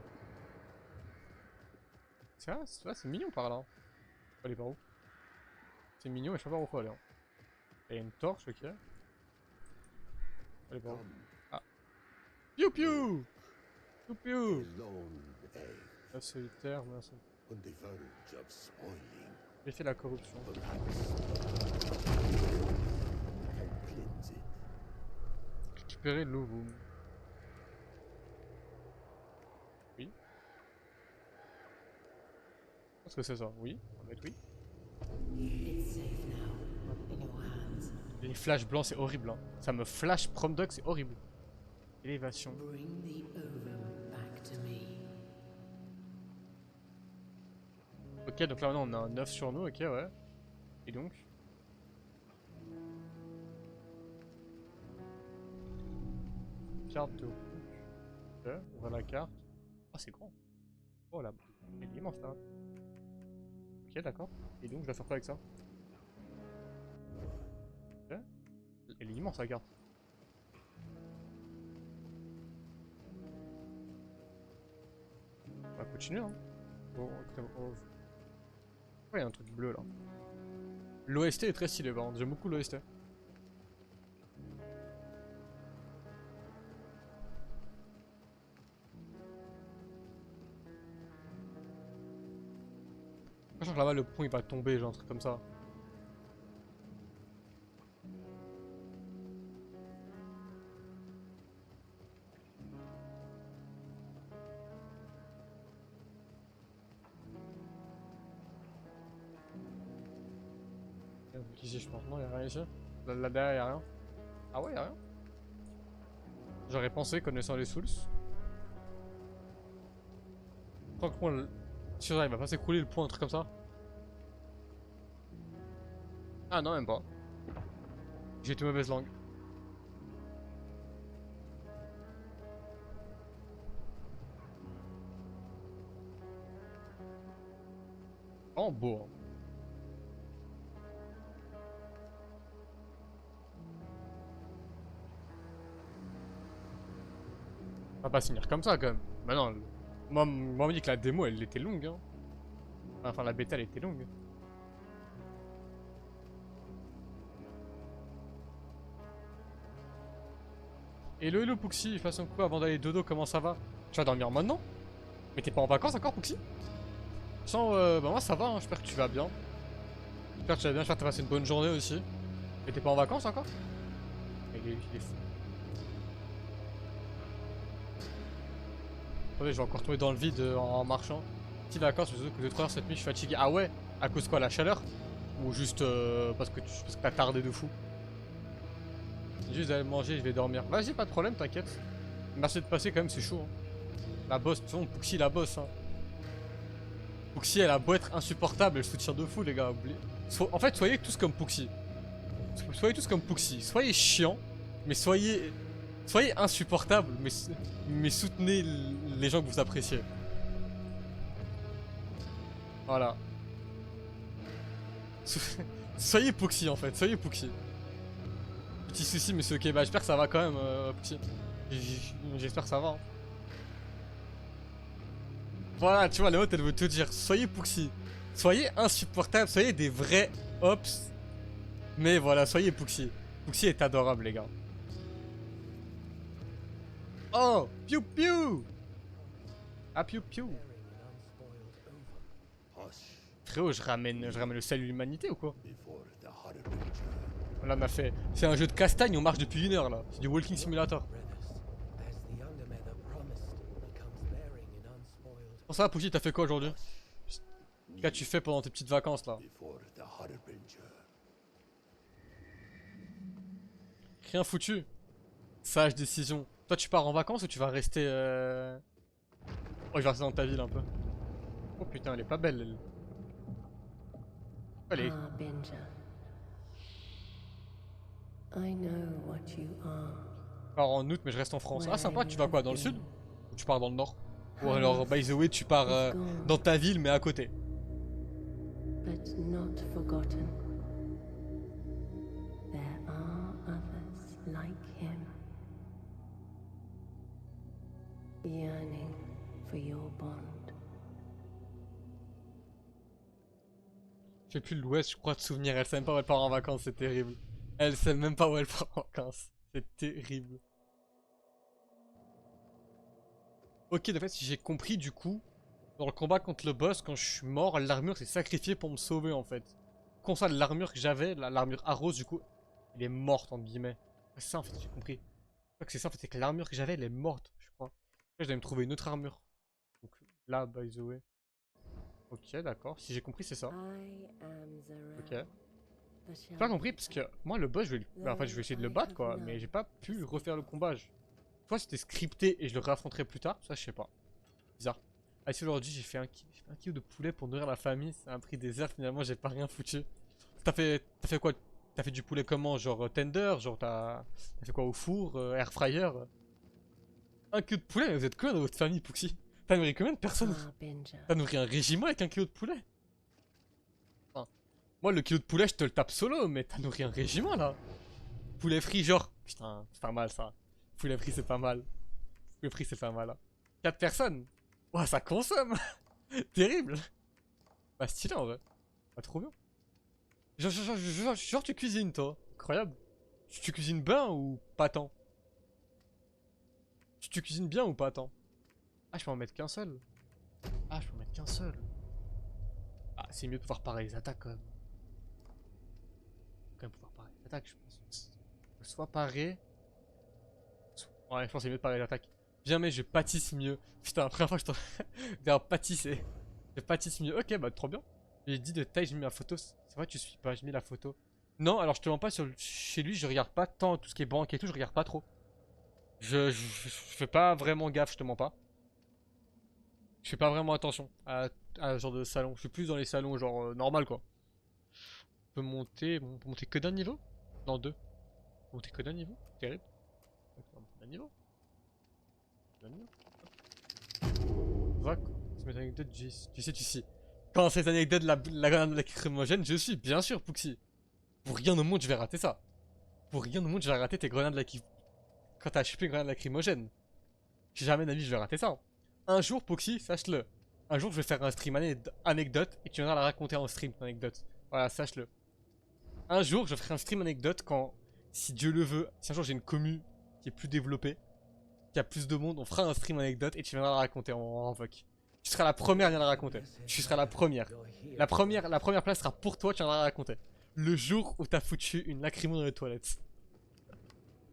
C'est mignon par là. Faut aller par où? C'est mignon, mais je sais pas par où faut aller. Hein. Il y a une torche, ok. Allez par où? Ah. Piu piu! Piu piu! La solitaire, merci. On the verge of spoiling. J'ai fait la corruption. Cleanse it. Récupérer l'eau, vous. Oui. Qu'est-ce que c'est ça? Oui, on va mettre oui. It's safe now, in your hands. Les flashs blancs, c'est horrible. Hein. Ça me flash prom dog, c'est horrible. Élévation. Bring the ovum back to me. Ok, donc là maintenant on a un 9 sur nous, ok, ouais. Et donc Carte de route. Ok, on voit la carte. Ah, c'est grand. Oh là, il est immense là. Ok, d'accord. Et donc, je dois faire quoi avec ça? Ok. Elle est immense la carte. On va continuer, hein. Bon, oh. Ouais, il y a un truc bleu là. L'OST est très stylé, par contre. J'aime beaucoup l'OST. Je sens que là-bas le pont il va tomber, genre un truc comme ça. Ici je pense, non y'a rien ici. Là derrière y'a rien. Ah ouais y'a rien. J'aurais pensé connaissant les Souls. Je crois que moi, il va pas s'écrouler le pont, un truc comme ça. Ah non même pas. J'ai été mauvaise langue. Oh beau. Hein. On va pas finir comme ça quand même. Bah non, moi on m'a dit que la démo elle était longue. Hein. Enfin la bêta elle était longue. Hello Pouxy, façon quoi avant d'aller dodo, comment ça va? Tu vas dormir maintenant? Mais t'es pas en vacances encore Pouxy? Sans bah moi ça va, hein. J'espère que tu vas bien. J'espère que tu vas bien, j'espère que t'as passé une bonne journée aussi. Mais t'es pas en vacances encore? Il est fou. Attendez, je vais encore tomber dans le vide en marchant. Petite vacances, je que 2-3 heures cette nuit, je suis fatigué. Ah ouais? À cause de quoi? La chaleur? Ou juste parce que t'as tardé de fou? Juste d'aller manger, je vais dormir. Vas-y, pas de problème, t'inquiète. Merci de passer quand même, c'est chaud. Hein. La bosse, de toute façon, Pouxy la bosse. Hein. Pouxy, elle a beau être insupportable, elle soutient de fou, les gars. En fait, soyez tous comme Pouxy. Soyez tous comme Pouxy. Soyez chiant, mais soyez insupportable, mais soutenez les gens que vous appréciez. Voilà. Soyez Pouxy en fait, soyez Pouxy. Petit souci, monsieur, ok, bah j'espère que ça va quand même, Pouxy. J'espère que ça va. Hein. Voilà, tu vois, Léo, elle veut te dire, soyez Pouxy. Soyez insupportable, soyez des vrais ops. Mais voilà, soyez Pouxy. Pouxy est adorable, les gars. Oh, piou piou. Ah, piou piou. Frérot, je ramène le salut de l'humanité ou quoi? Là, on a fait. C'est un jeu de castagne, on marche depuis 1 heure là. C'est du Walking Simulator. Bon, ça va, Pouxy, t'as fait quoi aujourd'hui? Qu'as-tu fait pendant tes petites vacances là? Rien foutu. Sage décision. Toi, tu pars en vacances ou tu vas rester Oh, je vais rester dans ta ville un peu. Oh putain, elle est pas belle, elle. Allez. Harbinger. I know what you are. Je pars en août, mais je reste en France. Ah, sympa, tu vas quoi? Dans le sud? Ou tu pars dans le nord? Ou alors, by the way, tu pars dans ta ville, mais à côté. But not forgotten. There are others like him. Yearning for your bond. Je fais plus l'ouest, je crois, de souvenir. Elle sait même pas où elle part en vacances, c'est terrible. Elle sait même pas où elle part en vacances. C'est terrible. Ok, en fait, si j'ai compris, du coup, dans le combat contre le boss, quand je suis mort, l'armure s'est sacrifiée pour me sauver, en fait. Comme ça, l'armure que j'avais, l'armure Arros, du coup, elle est morte, entre guillemets. C'est ça, en fait, j'ai compris. Je crois que c'est ça, en fait, c'est que l'armure que j'avais, elle est morte, je crois. Là, je dois me trouver une autre armure. Donc là, by the way. Ok, d'accord. Si j'ai compris, c'est ça. Ok. J'ai pas compris parce que moi le boss je vais, bah, en fait, je vais essayer de le battre quoi, mais j'ai pas pu refaire le combat. Soit c'était scripté et je le réaffronterai plus tard, ça je sais pas. Bizarre. Ah si aujourd'hui j'ai fait un kilo de poulet pour nourrir la famille, c'est un prix désert finalement j'ai pas rien foutu. T'as fait quoi? T'as fait du poulet comment? Genre tender? Genre t'as fait quoi au four? Air fryer? Un kilo de poulet, mais vous êtes combien dans votre famille, Pouxy? T'as nourri combien de personnes? Harbinger. T'as nourri un régiment avec un kilo de poulet? Enfin, moi, le kilo de poulet, je te le tape solo, mais t'as nourri un régiment, là. Poulet frit, genre. Putain, c'est pas mal, ça. Poulet frit, c'est pas mal. Poulet frit, c'est pas mal. Hein. 4 personnes. Ouah, ça consomme. Terrible. Bah, stylé, en vrai. Bah, trop bien. Genre, tu cuisines, toi. Incroyable. Tu cuisines bien ou pas tant? Tu cuisines bien ou pas tant? Ah, je peux en mettre qu'un seul. Ah, je peux en mettre qu'un seul. Ah, c'est mieux de pouvoir parer les attaques, quand même. Quand même pouvoir parer les attaques, je pense. Soit parer. Ouais, je pense que c'est mieux de parer les attaques. Bien, mais je pâtisse mieux. Putain, la première fois que je t'en... D'ailleurs, pâtisser. Je pâtisse mieux. Ok, bah, trop bien. J'ai dit de taille, j'ai mis la photo. C'est vrai, tu suis pas, j'ai mis la photo. Non, alors je te mens pas, chez lui, je regarde pas tant tout ce qui est banque et tout, je regarde pas trop. Je fais pas vraiment gaffe, je te mens pas. Je fais pas vraiment attention à ce genre de salon. Je suis plus dans les salons genre normal quoi. On peut monter, bon, on peut monter que d'un niveau? Non, deux. On peut monter que d'un niveau? Terrible. Donc, on va monter d'un niveau. D'un niveau. Va quoi. C'est mes anecdotes, tu sais. Quand ces anecdotes de la grenade lacrymogène, je suis bien sûr Pouxy. Pour rien au monde je vais rater ça. Pour rien au monde je vais rater tes grenades lacrymogènes. Quand t'as chopé une grenade lacrymogène. Jamais d'avis je vais rater ça. Un jour, Pouxy, sache-le. Un jour, je vais faire un stream anecdote et tu viendras la raconter en stream, ton anecdote. Voilà, sache-le. Un jour, je ferai un stream anecdote quand, si Dieu le veut, si un jour j'ai une commu qui est plus développée, qui a plus de monde, on fera un stream anecdote et tu viendras la raconter en voc. Tu seras la première à venir la raconter. Tu seras la première. La première place sera pour toi, tu viendras la raconter. Le jour où t'as foutu une lacrymo dans les toilettes.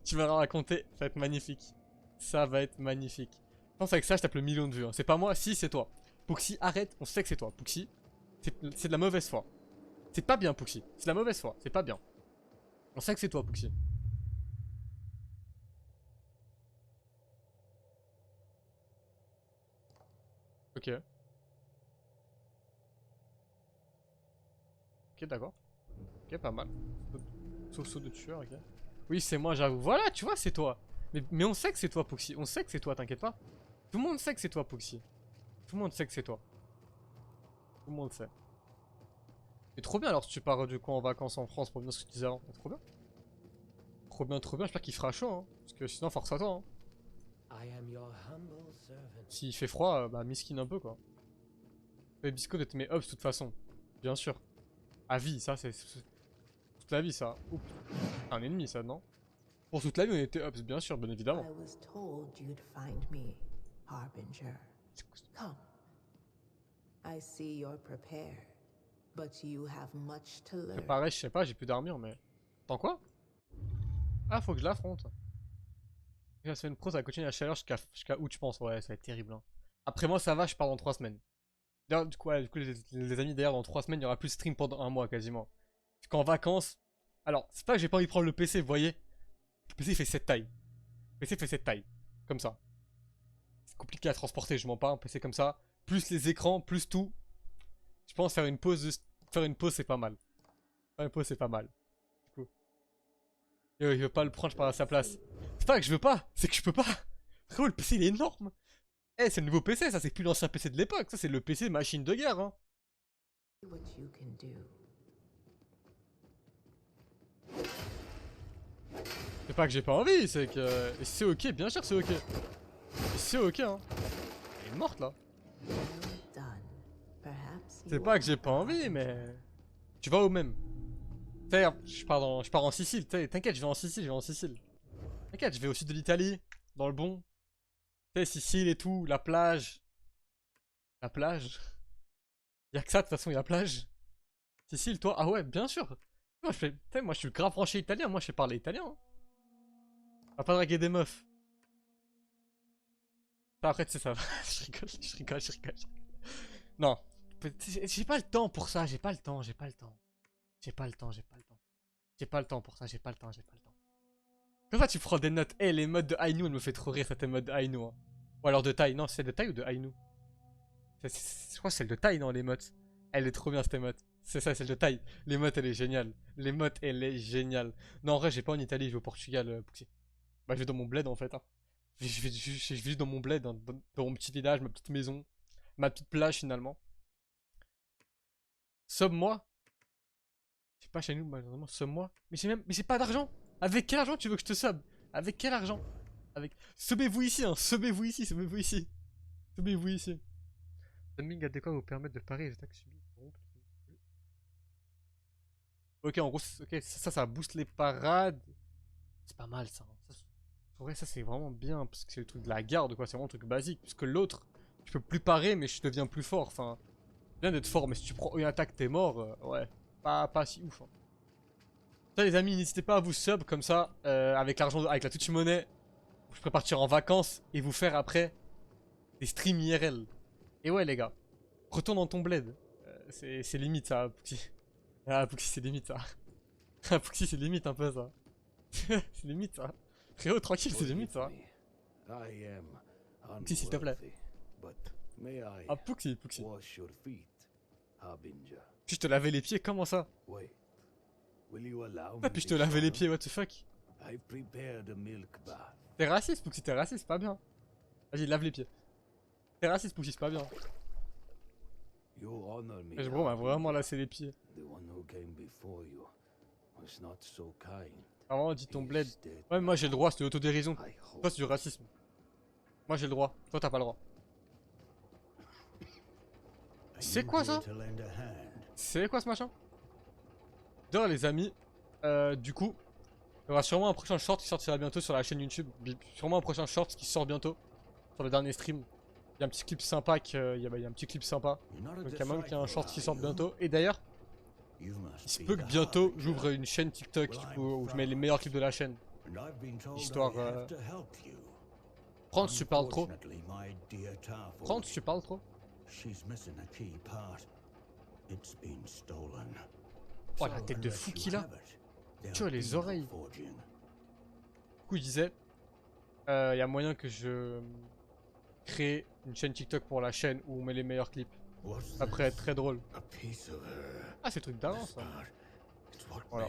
Tu viendras la raconter, ça va être magnifique. Ça va être magnifique. Je pense avec ça, je tape le million de vues. Hein. C'est pas moi, si, c'est toi. Pouxy, arrête, on sait que c'est toi. Pouxy, c'est de la mauvaise foi. C'est pas bien, Pouxy. C'est de la mauvaise foi, c'est pas bien. On sait que c'est toi, Pouxy. Ok. Ok, d'accord. Ok, pas mal. Saut de tueur, ok. Oui, c'est moi, j'avoue. Voilà, tu vois, c'est toi. Mais on sait que c'est toi, Pouxy. On sait que c'est toi, t'inquiète pas. Tout le monde sait que c'est toi, Pouxy. Tout le monde sait que c'est toi. Tout le monde sait. Mais trop bien alors si tu pars du coup en vacances en France pour venir ce que tu disais avant. Trop bien. Trop bien, trop bien. J'espère qu'il fera chaud. Hein. Parce que sinon, force à toi. Hein. S'il fait froid, bah miskin un peu quoi. Les biscottes de te mes ups de toute façon. Bien sûr. À vie, ça c'est. Toute la vie ça. Oups. Un ennemi ça, non? Pour toute la vie on était ups, bien sûr, bien évidemment. I was told you'd find me, Harbinger. Come. I see you're prepared, but you have much to learn. Pareil, je sais pas, j'ai plus d'armure, mais. Attends quoi? Ah, faut que je l'affronte. La semaine pro, ça va continuer la chaleur jusqu'à août, je pense. Ouais, ça va être terrible. Hein. Après moi, ça va, je pars dans 3 semaines. D'ailleurs, du coup, les amis, d'ailleurs, dans 3 semaines, il y aura plus de stream pendant 1 mois quasiment. Parce qu'en vacances. Alors, c'est pas que j'ai pas envie de prendre le PC, vous voyez. Le PC il fait cette taille. Le PC fait cette taille. Comme ça. C'est compliqué à transporter, je m'en parle. Un PC comme ça. Plus les écrans, plus tout. Je pense faire une pause, c'est pas mal. Faire une pause, c'est pas mal. Du coup. Yo, il veut pas le prendre, je parle à sa place. C'est pas que je veux pas, c'est que je peux pas. Frérot, le PC il est énorme. Eh, c'est le nouveau PC, ça, c'est plus l'ancien PC de l'époque. Ça, c'est le PC machine de guerre. Hein. What you can do. C'est pas que j'ai pas envie, c'est que. C'est ok, bien sûr, c'est ok. C'est ok, hein. Elle est morte là. C'est pas que j'ai pas envie, mais. Tu vas au même. Je pars en Sicile, t'inquiète, je vais en Sicile, T'inquiète, je vais au sud de l'Italie, dans le bon. Tu sais, Sicile et tout, la plage. La plage. Y'a que ça, de toute façon, y'a la plage. Sicile, toi, ah ouais, bien sûr. Moi, moi je suis le grave branché italien, moi je sais parler italien. Hein. On va pas draguer des meufs. Après, tu sais, ça va. je rigole. Non. J'ai pas le temps pour ça, j'ai pas le temps pour ça, j'ai pas le temps. Comme ça, tu prends des notes. Eh, les modes de Ainu, elle me fait trop rire, cette mode de Ainu. Hein. Ou alors de taille. Non, c'est de taille ou de Ainu? Je crois que c'est celle de taille, non, les modes. Elle est trop bien, cette emote. C'est ça, celle de taille. L'émote, elle est géniale. L'émote, elle est géniale. Non, en vrai, j'ai pas en Italie, je vais au Portugal, Pouxy. Bah, je vais dans mon bled, en fait. Hein. Je vis dans mon bled, hein, dans mon petit village, ma petite maison, ma petite plage finalement. Somme-moi. Je sais pas chez nous, malheureusement, somme-moi. Mais j'ai pas d'argent. Avec quel argent tu veux que je te sub? Avec quel argent? Avec. Subez-vous ici, hein, subez-vous ici, subez-vous ici. Subez-vous ici. Timing à décor vous permettre de parer les attaques subies. Ok, en gros, ok, ça booste les parades. C'est pas mal ça. En vrai, ça c'est vraiment bien parce que c'est le truc de la garde, quoi. C'est vraiment un truc basique. Puisque l'autre, je peux plus parer, mais je deviens plus fort. Enfin, c'est bien d'être fort, mais si tu prends une attaque, t'es mort. Ouais, pas si ouf. Hein. Ça, les amis, n'hésitez pas à vous sub comme ça, avec l'argent, avec la Twitch Money. Je peux partir en vacances et vous faire après des streams IRL. Et ouais, les gars, retourne dans ton bled. C'est limite ça, Pouxy. Ah, Pouxy, c'est limite ça. Ah, Pouxy, c'est limite un peu ça. C'est limite ça. Frérot, tranquille, c'est limite ça. Pouxy, s'il te plaît. Ah, Pouxy, Pouxy. Puis je te lavais les pieds, comment ça? Ah, puis je te lavais les pieds, what the fuck? T'es raciste, Pouxy, t'es raciste, pas bien. Vas-y, lave les pieds. T'es raciste, Pouxy, c'est pas bien. Mais bro, on m'a vraiment lassé les pieds. Vraiment, dis ton bled. Ouais, moi j'ai le droit, c'est de l'autodérision. Toi, c'est du racisme. Moi j'ai le droit, toi t'as pas le droit. C'est quoi ça? C'est quoi ce machin? D'ailleurs, les amis, du coup, il y aura sûrement un prochain short qui sortira bientôt sur la chaîne YouTube. Sûrement un prochain short qui sort bientôt sur le dernier stream. Il y a un petit clip sympa il y a un petit clip sympa. Donc il y a même qu'il y a un short qui sort bientôt. Et d'ailleurs, il se peut que bientôt j'ouvre une chaîne TikTok du coup, où je mets les meilleurs clips de la chaîne. Histoire. Prends si tu parles trop. Prends si tu parles trop. Oh la tête de fou qu'il a. Tu vois les oreilles. Du coup il disait, il y a moyen que je crée une chaîne TikTok pour la chaîne où on met les meilleurs clips. Ça pourrait être très drôle. Ah c'est le truc d'avant ça. Voilà.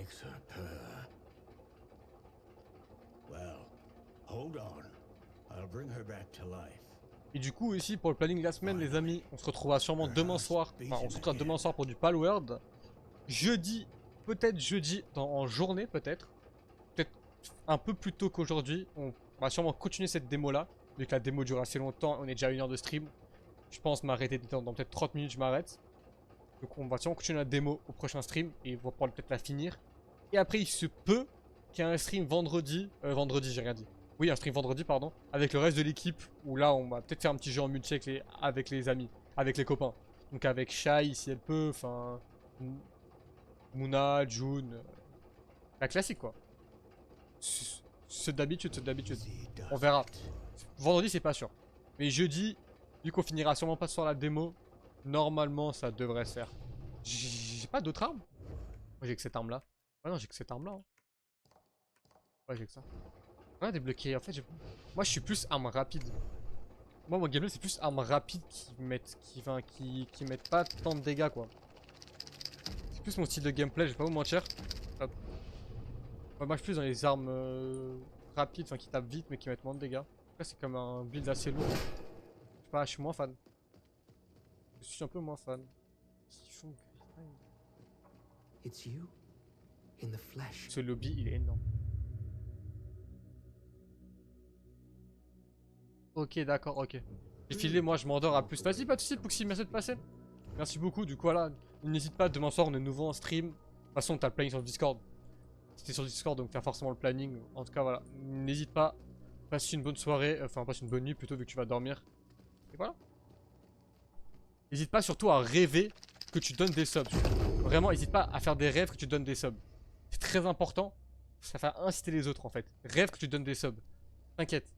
Et du coup ici pour le planning de la semaine les amis, on se retrouvera sûrement demain soir. Enfin on se retrouvera demain soir pour du Palworld. Jeudi, peut-être jeudi en journée peut-être. Peut-être un peu plus tôt qu'aujourd'hui. On va sûrement continuer cette démo là. Vu que la démo dure assez longtemps, on est déjà à 1 heure de stream. Je pense m'arrêter dans peut-être 30 minutes, je m'arrête. Donc on va sûrement continuer la démo au prochain stream et on va pouvoir peut-être la finir. Et après il se peut qu'il y ait un stream vendredi. Vendredi j'ai rien dit. Oui un stream vendredi pardon. Avec le reste de l'équipe. Où là on va peut-être faire un petit jeu en multi avec les amis. Avec les copains. Donc avec Shai si elle peut. Enfin... Mouna, June. La classique quoi. C'est d'habitude, c'est d'habitude. On verra. Vendredi c'est pas sûr. Mais jeudi, vu qu'on finira sûrement pas sur la démo, normalement ça devrait se faire. J'ai pas d'autres armes. Moi j'ai que cette arme là. Ouais non j'ai que cette arme là. Hein. Ouais j'ai que ça. Ouais débloqué. En fait moi je suis plus arme rapide. Moi mon gameplay c'est plus arme rapide qui mettent pas tant de dégâts quoi. C'est plus mon style de gameplay, je vais pas vous mentir. Hop. Ouais, moi je suis plus dans les armes rapides, enfin qui tapent vite mais qui mettent moins de dégâts. Là c'est comme un build assez lourd. Je sais pas, je suis moins fan. Je suis un peu moins fan. Ce lobby il est énorme. Ok d'accord, ok. J'ai filé, moi je m'endors à plus. Vas-y pas de soucis Pouxy, merci de passer. Merci beaucoup, du coup voilà. N'hésite pas, demain soir on est nouveau en stream. De toute façon t'as le planning sur le Discord. C'était sur le Discord donc t'as forcément le planning. En tout cas voilà, n'hésite pas. Passe une bonne soirée, enfin passe une bonne nuit plutôt vu que tu vas dormir. Et voilà. N'hésite pas surtout à rêver que tu donnes des subs. Vraiment, n'hésite pas à faire des rêves que tu donnes des subs. C'est très important. Ça fait inciter les autres en fait. Rêve que tu donnes des subs. T'inquiète.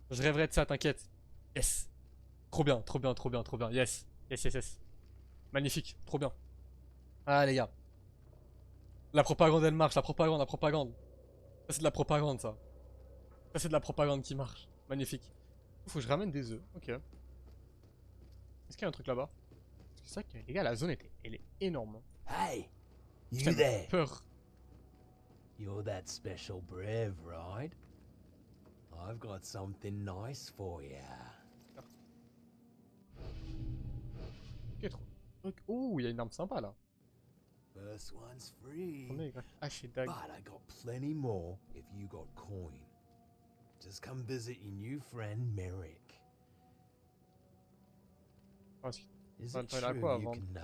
Je rêverai de ça, t'inquiète. Yes. Trop bien, trop bien, trop bien, trop bien. Yes. Yes, yes, yes. Magnifique, trop bien. Ah les gars. La propagande elle marche, la propagande, la propagande. Ça c'est de la propagande ça. Ça c'est de la propagande qui marche. Magnifique. Faut que je ramène des œufs. Ok. Est-ce qu'il y a un truc là-bas? Parce que c'est vrai que les gars la zone elle est énorme. Hey, Putain, you there? peur. You're that special brave, right? I've got something nice for ya. Ok, trop. Oh, il y a une arme sympa là. First one's free. On est grave. Ah, chez Dag. But I got plenty more if you got coin. Just come visit your new friend Merrick. Ah, si. Is Enfin, it t'as true quoi à you vendre? can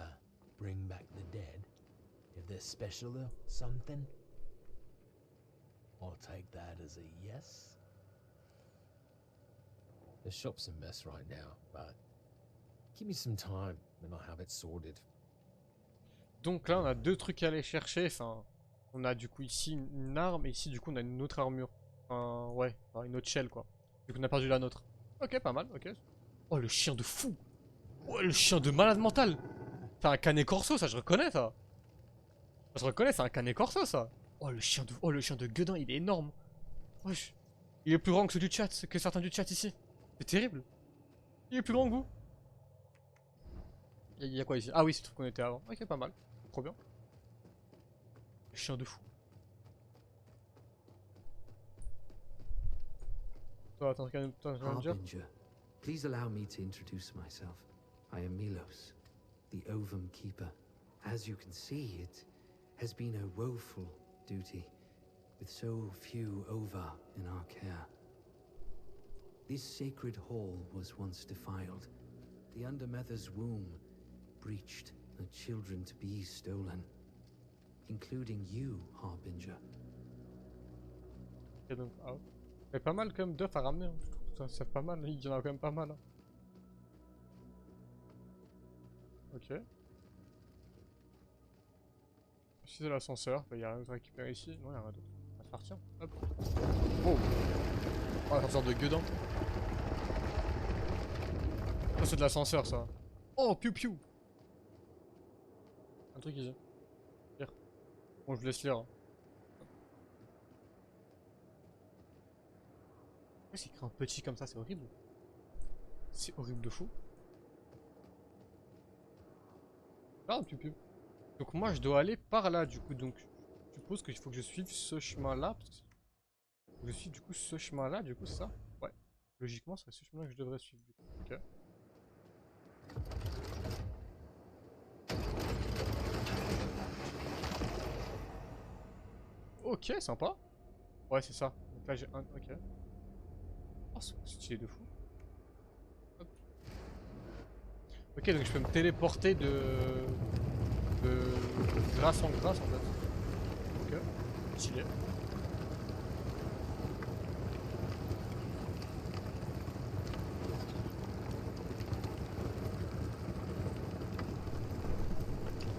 bring back the dead? If they're special or something? I'll take that as a yes. The shop's a mess right now, but give me some time and I'll have it sorted. Donc là, on a deux trucs à aller chercher. Enfin, on a du coup ici une arme et ici du coup on a une autre armure. Enfin, ouais, enfin, une autre shell quoi. Du coup on a perdu la nôtre. Ok, pas mal, ok. Oh, le chien de fou. Oh, le chien de malade mental. C'est un canet corso, ça, je reconnais ça. Je reconnais, c'est un canet corso ça. Oh, le chien de gueudin, il est énorme. Wesh. Il est plus grand que ceux du chat, que certains du chat ici. C'est terrible. Il est plus grand que vous. Il y a quoi ici? Ah oui, c'est le truc qu'on était avant. Ok, pas mal. Trop bien. Le chien de fou. Toi, t'as un truc à me dire? Harbinger, please allow me to introduce myself. I am Milos, the Ovum Keeper. As you can see, it has been a woeful duty, with so few Ova in our care. This sacred hall was once defiled, the Undermother's womb breached, and children to be stolen, including you, Harbinger. Ok, donc, ah ouais. Mais pas mal quand même d'œufs à ramener. Hein. Ça fait pas mal, il y en a quand même pas mal. Hein. Ok. Si c'est l'ascenseur, il y a rien d'autre à récupérer ici. Non, il y a rien d'autre. On va se partir. Hop. Oh, oh l'ascenseur de gueudin. Ça, c'est de l'ascenseur, ça. Oh, piou piou. Un truc ici. Lire. Bon, je laisse lire. Hein. Pourquoi c'est écrit en petit comme ça? C'est horrible. C'est horrible de fou. Ah, piou piou. Donc moi je dois aller par là du coup, donc je suppose qu'il faut que je suive ce chemin là. Je suis du coup ce chemin là, du coup c'est ça? Ouais. Logiquement c'est ce chemin là que je devrais suivre du coup. Ok. Ok, sympa. Ouais c'est ça. Donc là j'ai un... Ok. Oh c'est stylé de fou. Hop. Ok donc je peux me téléporter de grâce en grâce en fait. Ok, stylé.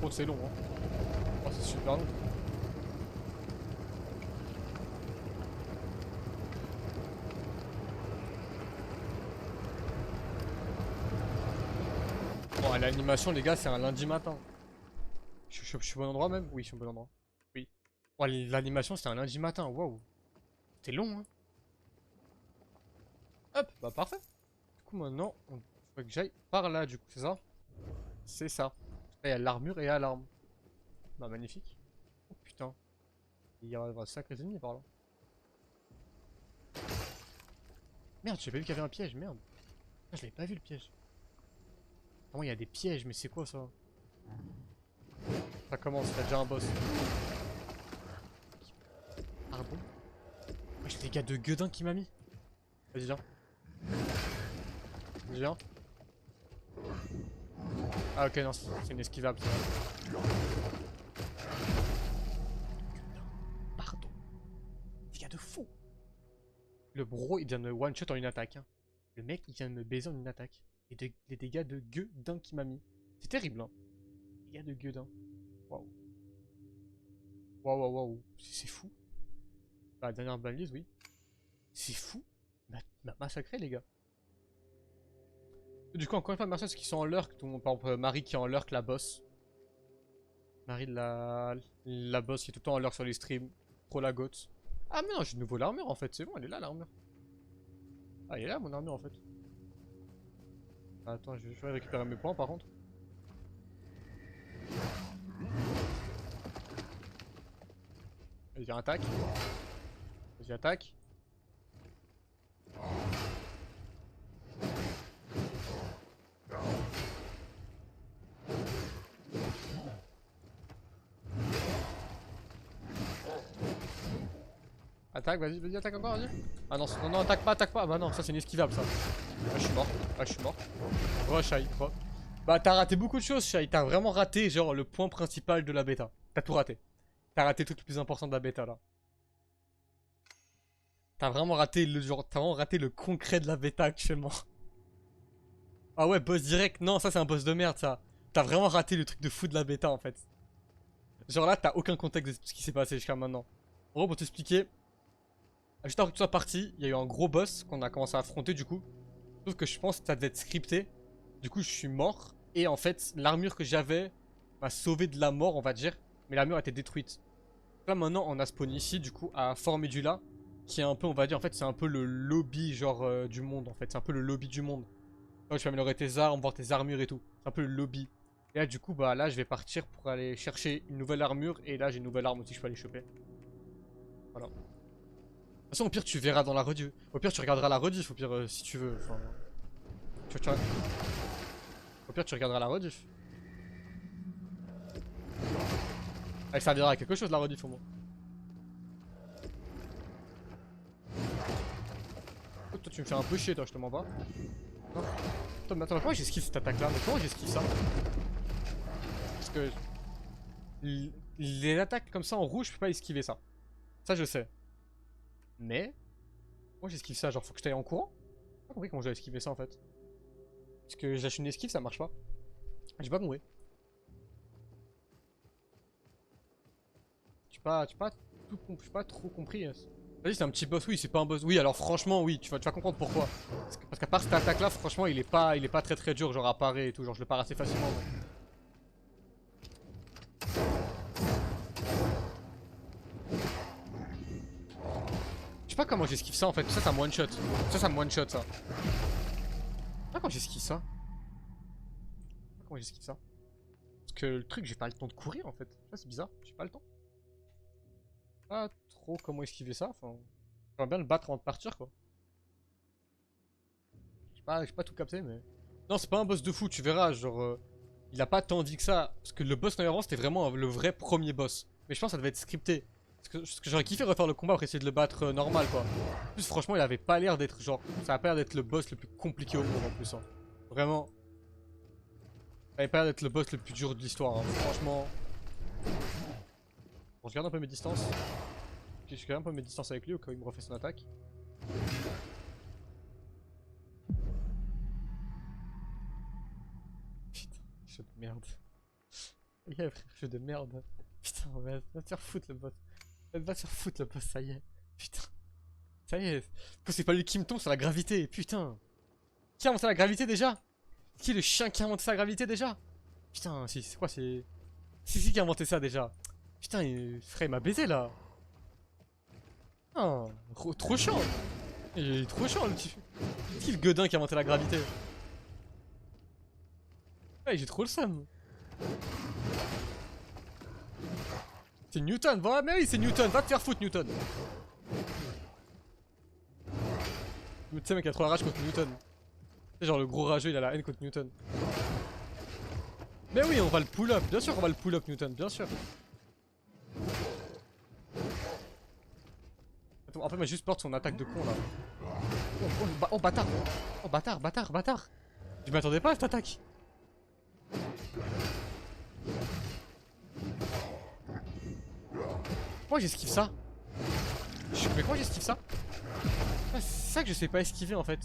Oh c'est long hein. Oh c'est super long. Bon l'animation les gars c'est un lundi matin. Je suis au bon endroit même? Oui, je suis au bon endroit. Oui. Oh, l'animation, c'était un lundi matin. Waouh. C'était long, hein. Hop, bah parfait. Du coup, maintenant, il faut que j'aille par là, du coup, c'est ça? C'est ça. Là, il y a l'armure et il y a l'arme. Bah, magnifique. Oh putain. Il y aura sacrés ennemis par là. Merde, j'ai pas vu qu'il y avait un piège, merde. Ah, je l'avais pas vu le piège. Ah, il y a des pièges, mais c'est quoi ça? Ça commence, il y a déjà un boss. Pardon? Wesh, les gars de gueudin qui m'a mis. Vas-y, viens. Vas-y, viens. Ah, ok, non, c'est inesquivable. Pardon. Les gars de fou. Le bro, il vient de me one-shot en une attaque. Hein. Le mec, il vient de me baiser en une attaque. Et les dégâts de gueudin qui m'a mis. C'est terrible, hein. Les gars de gueudin. Waouh. Waouh, waouh, waouh. C'est fou. La dernière balise, oui. C'est fou. Il m'a massacré, les gars. Du coup, encore une fois, merci à ceux qui sont en lurk. Par exemple, Marie qui est en lurk, la boss. Marie, la boss qui est tout le temps en lurk sur les streams. Trop la gote. Ah, mais non, j'ai de nouveau l'armure en fait. C'est bon, elle est là, l'armure. Ah, elle est là, mon armure en fait. Attends, je vais récupérer mes points par contre. Vas-y, attaque. Vas-y, attaque. Attaque, vas-y, attaque encore, vas-y. Ah non, non, attaque pas. Ah bah non, ça c'est inesquivable ça. Ah, je suis mort. Oh, Shai, quoi. Bah, t'as raté beaucoup de choses, Shai. T'as vraiment raté, genre, le point principal de la bêta. T'as tout raté. T'as raté tout le plus important de la bêta, là. T'as vraiment raté le concret de la bêta actuellement. Ah ouais, boss direct. Non, ça c'est un boss de merde, ça. T'as vraiment raté le truc de fou de la bêta, en fait. Genre là, t'as aucun contexte de ce qui s'est passé jusqu'à maintenant. En gros, pour t'expliquer, juste après que tu sois parti, il y a eu un gros boss qu'on a commencé à affronter du coup. Sauf que je pense que ça devait être scripté. Du coup, je suis mort. Et en fait, l'armure que j'avais m'a sauvé de la mort, on va dire. Mais l'armure a été détruite. Là, maintenant, on a spawn ici, du coup, à Fort Medula. Qui est un peu, on va dire, en fait, c'est un peu le lobby, genre, du monde, en fait. C'est un peu le lobby du monde. Là, tu vas améliorer tes armes, voir tes armures et tout. C'est un peu le lobby. Et là, du coup, bah là, je vais partir pour aller chercher une nouvelle armure. Et là, j'ai une nouvelle arme aussi que je peux aller choper. Voilà. De toute façon, au pire, tu verras dans la rediff. Au pire, tu regarderas la rediff, au pire, si tu veux. Enfin, au pire, tu regarderas la rediff. Elle servira à quelque chose, la rediff, au moins. Oh, toi, tu me fais un peu chier, toi, je te mens pas. Non. Attends, mais comment j'esquive cette attaque-là? Mais comment j'esquive ça? Parce que... les attaques comme ça en rouge, je peux pas esquiver ça. Ça, je sais. Mais... moi j'esquive ça, genre faut que je t'aille en courant? J'ai pas compris comment je dois esquiver ça en fait. Parce que j'ai une esquive, ça marche pas. J'ai pas compris. J'ai pas trop compris. Vas-y, c'est un petit boss, oui, c'est pas un boss. Oui, alors franchement, oui, tu vas comprendre pourquoi. Parce qu'à part cette attaque là, franchement, il est pas très dur, genre à parer et tout, genre je le pars assez facilement. Je sais pas comment j'esquive ça en fait, ça me one shot. Ça me one shot ça. Je sais pas comment j'esquive ça. Comment j'esquive ça. Parce que le truc, j'ai pas le temps de courir en fait. Ça c'est bizarre, j'ai pas le temps. Pas trop comment esquiver ça, enfin... j'aimerais bien le battre avant de partir quoi. J'ai pas tout capté mais... non c'est pas un boss de fou, tu verras, genre... il a pas tant dit que ça. Parce que le boss qu'on avait avant c'était vraiment le vrai premier boss. Mais je pense que ça devait être scripté. Parce que j'aurais kiffé refaire le combat pour essayer de le battre normal quoi. En plus franchement il avait pas l'air d'être genre... ça a pas l'air d'être le boss le plus compliqué au monde en plus hein. Vraiment. Ça avait pas l'air d'être le boss le plus dur de l'histoire hein. Franchement... bon je garde un peu mes distances. Je garde un peu mes distances avec lui au cas où il me refait son attaque. Putain, jeu de merde. Yeah, frère, jeu de merde. Putain, va te faire foutre le boss. Va te faire foutre le boss, ça y est. Putain. Ça y est. C'est pas lui qui me tombe sur la gravité, putain. Qui a inventé la gravité déjà? Qui est le chien qui a inventé la gravité déjà? Putain, c'est quoi, c'est... c'est qui a inventé ça déjà? Putain, frère, il m'a baisé là. Ah, trop chiant. Il est trop chiant le petit. Qui le godin qui a inventé la gravité? Ouais, j'ai trop le seum. C'est Newton, voilà, mais oui, c'est Newton, va te faire foutre Newton. Tu sais mec, il a trop la rage contre Newton. C'est genre le gros rageux, il a la haine contre Newton. Mais oui, on va le pull up, bien sûr qu'on va le pull up Newton, bien sûr. Attends, en fait, m'a juste porte son attaque de con là. Oh bâtard. Oh bâtard. Je m'attendais pas à cette attaque. Pourquoi j'esquive ça? Mais comment j'esquive ça? Ah, c'est ça que je sais pas esquiver en fait.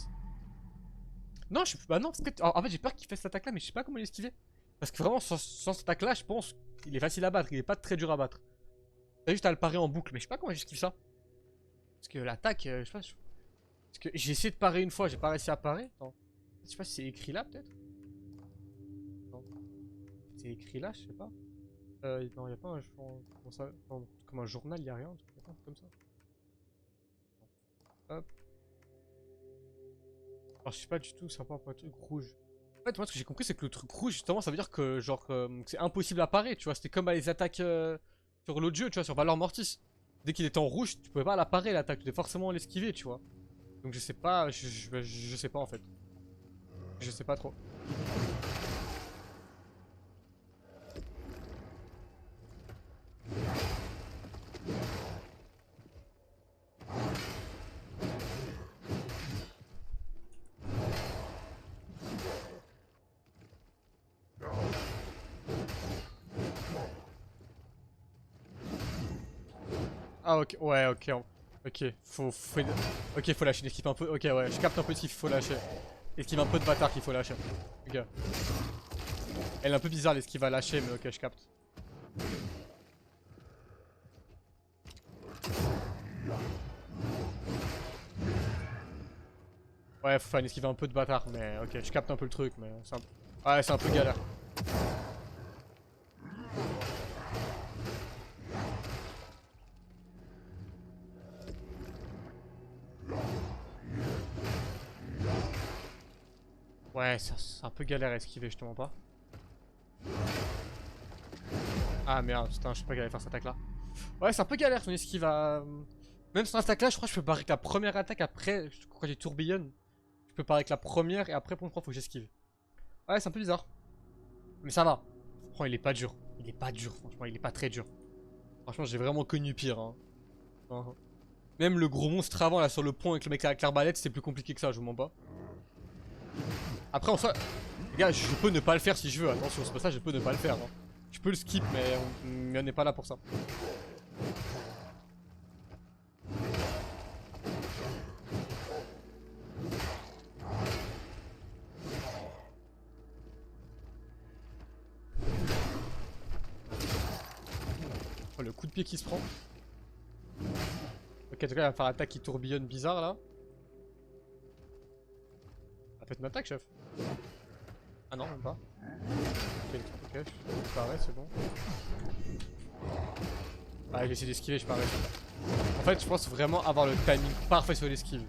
Non, bah non, parce que... en fait j'ai peur qu'il fasse cette attaque là, mais je sais pas comment l'esquiver. Parce que vraiment, sans cette attaque là, je pense qu'il est facile à battre, il est pas très dur à battre. T'as juste à le parer en boucle, mais je sais pas comment j'esquive ça. Parce que l'attaque, je sais pas... parce que j'ai essayé de parer une fois, j'ai pas réussi à parer. Attends. Je sais pas si c'est écrit là peut-être. Non. C'est écrit là, je sais pas. Non, y a pas un... comme un journal, y a rien, un truc comme ça. Hop. Alors je sais pas du tout, ça pas un truc rouge. En fait, moi ce que j'ai compris c'est que le truc rouge justement ça veut dire que genre c'est impossible à parer, tu vois. C'était comme les attaques sur l'autre jeu, tu vois, sur Valor Mortis. Dès qu'il était en rouge, tu pouvais pas la parer l'attaque, tu devais forcément l'esquiver, tu vois. Donc je sais pas, je sais pas en fait. Je sais pas trop. Ah ok, ouais, ok. Ok, ok, faut lâcher l'esquive un peu. Ok, ouais, je capte un peu ce qu'il faut lâcher. Esquive un peu de bâtard qu'il faut lâcher. Ok. Elle est un peu bizarre l'esquive à lâcher, mais ok, je capte. Ouais, faut faire une esquive un peu de bâtard, mais ok, je capte un peu le truc, mais c'est un... Ouais, c'est un peu galère. Ouais, c'est un peu galère à esquiver, je te mens pas. Ah merde, putain, je sais pas qu'elle allait faire cette attaque là. Ouais, c'est un peu galère son esquive à... Même son attaque là, je crois que je peux pas avec la première attaque après, quand j'ai tourbillonne. Je peux pas avec la première et après pour me prendre, faut que j'esquive. Ouais, c'est un peu bizarre. Mais ça va. Franchement, il est pas dur. Il est pas dur, franchement, il est pas très dur. Franchement, j'ai vraiment connu pire. Hein. Même le gros monstre avant là sur le pont avec le mec avec l'arbalète, c'était plus compliqué que ça, je vous mens pas. Après en soi, les gars, je peux ne pas le faire si je veux, attention, c'est pas ça, je peux ne pas le faire. Hein. Je peux le skip, mais on n'est pas là pour ça. Oh, le coup de pied qui se prend. Ok, en tout cas, il va faire l'attaque qui tourbillonne bizarre là. Faites une attaque, chef. Ah non, même pas. Ok, je parais, c'est bon. Ah, j'ai essayé d'esquiver, je parais. En fait, je pense vraiment avoir le timing parfait sur l'esquive.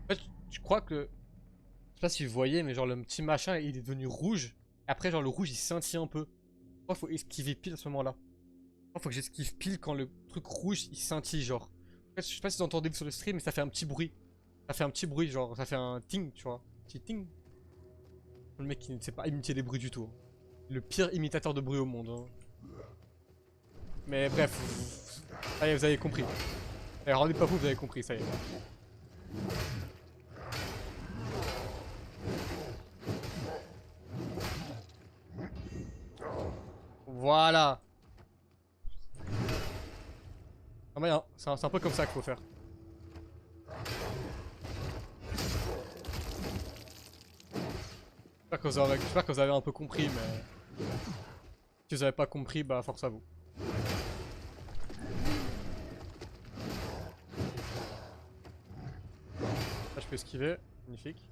En fait, je crois que... Je sais pas si vous voyez, mais genre le petit machin, il est devenu rouge. Après, genre le rouge, il scintille un peu. Je crois qu'il faut esquiver pile à ce moment-là. Il faut que j'esquive pile quand le truc rouge, il scintille, genre. En fait, je sais pas si vous entendez sur le stream, mais ça fait un petit bruit. Ça fait un petit bruit, genre, ça fait un ting, tu vois. Petit ting. Le mec qui ne sait pas imiter les bruits du tout. Le pire imitateur de bruit au monde. Hein. Mais bref, allez, vous avez compris. Allez, rendez pas vous avez compris, ça y est. Voilà. Ah mais non, c'est un peu comme ça qu'il faut faire. J'espère que vous avez un peu compris, mais... Si vous avez pas compris, bah force à vous. Là je peux esquiver, magnifique.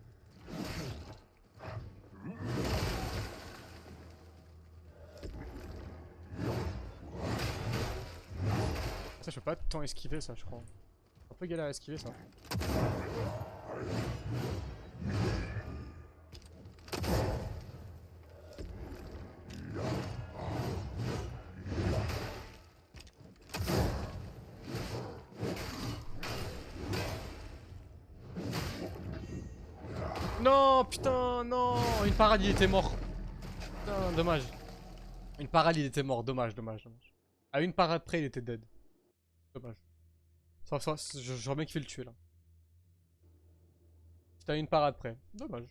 Ça je peux pas tant esquiver ça je crois. Un peu galère à esquiver ça. Non, putain, non. Une parade, il était mort. Putain, dommage. Une parade, il était mort. Dommage, dommage, dommage. À une parade près, il était dead. Dommage. J'aurais bien kiffé le tuer, là. C'était à une parade près. Dommage.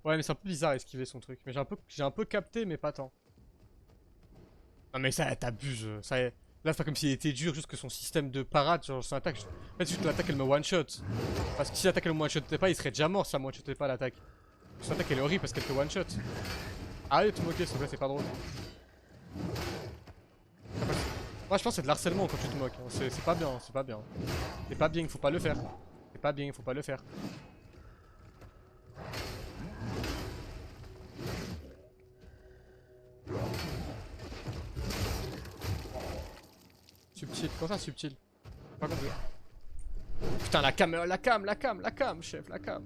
Ouais, mais c'est un peu bizarre à esquiver son truc. Mais j'ai un peu capté, mais pas tant. Non, mais ça, t'abuses. Ça y est. Là, c'est pas comme s'il était dur, juste que son système de parade, genre son attaque. En fait, juste l'attaque, elle me one-shot. Parce que si l'attaque, elle me one-shotait pas, il serait déjà mort si ça me one-shotait pas l'attaque. Son attaque, elle est horrible parce qu'elle te one-shot. Arrête de te moquer, s'il te plaît, c'est pas drôle. Moi, je pense que c'est de l'harcèlement quand tu te moques. Hein. C'est pas bien, c'est pas bien. C'est pas bien, il faut pas le faire. C'est pas bien, il faut pas le faire. Subtil, comment ça subtil? Pas compris. Putain la cam, chef, la cam.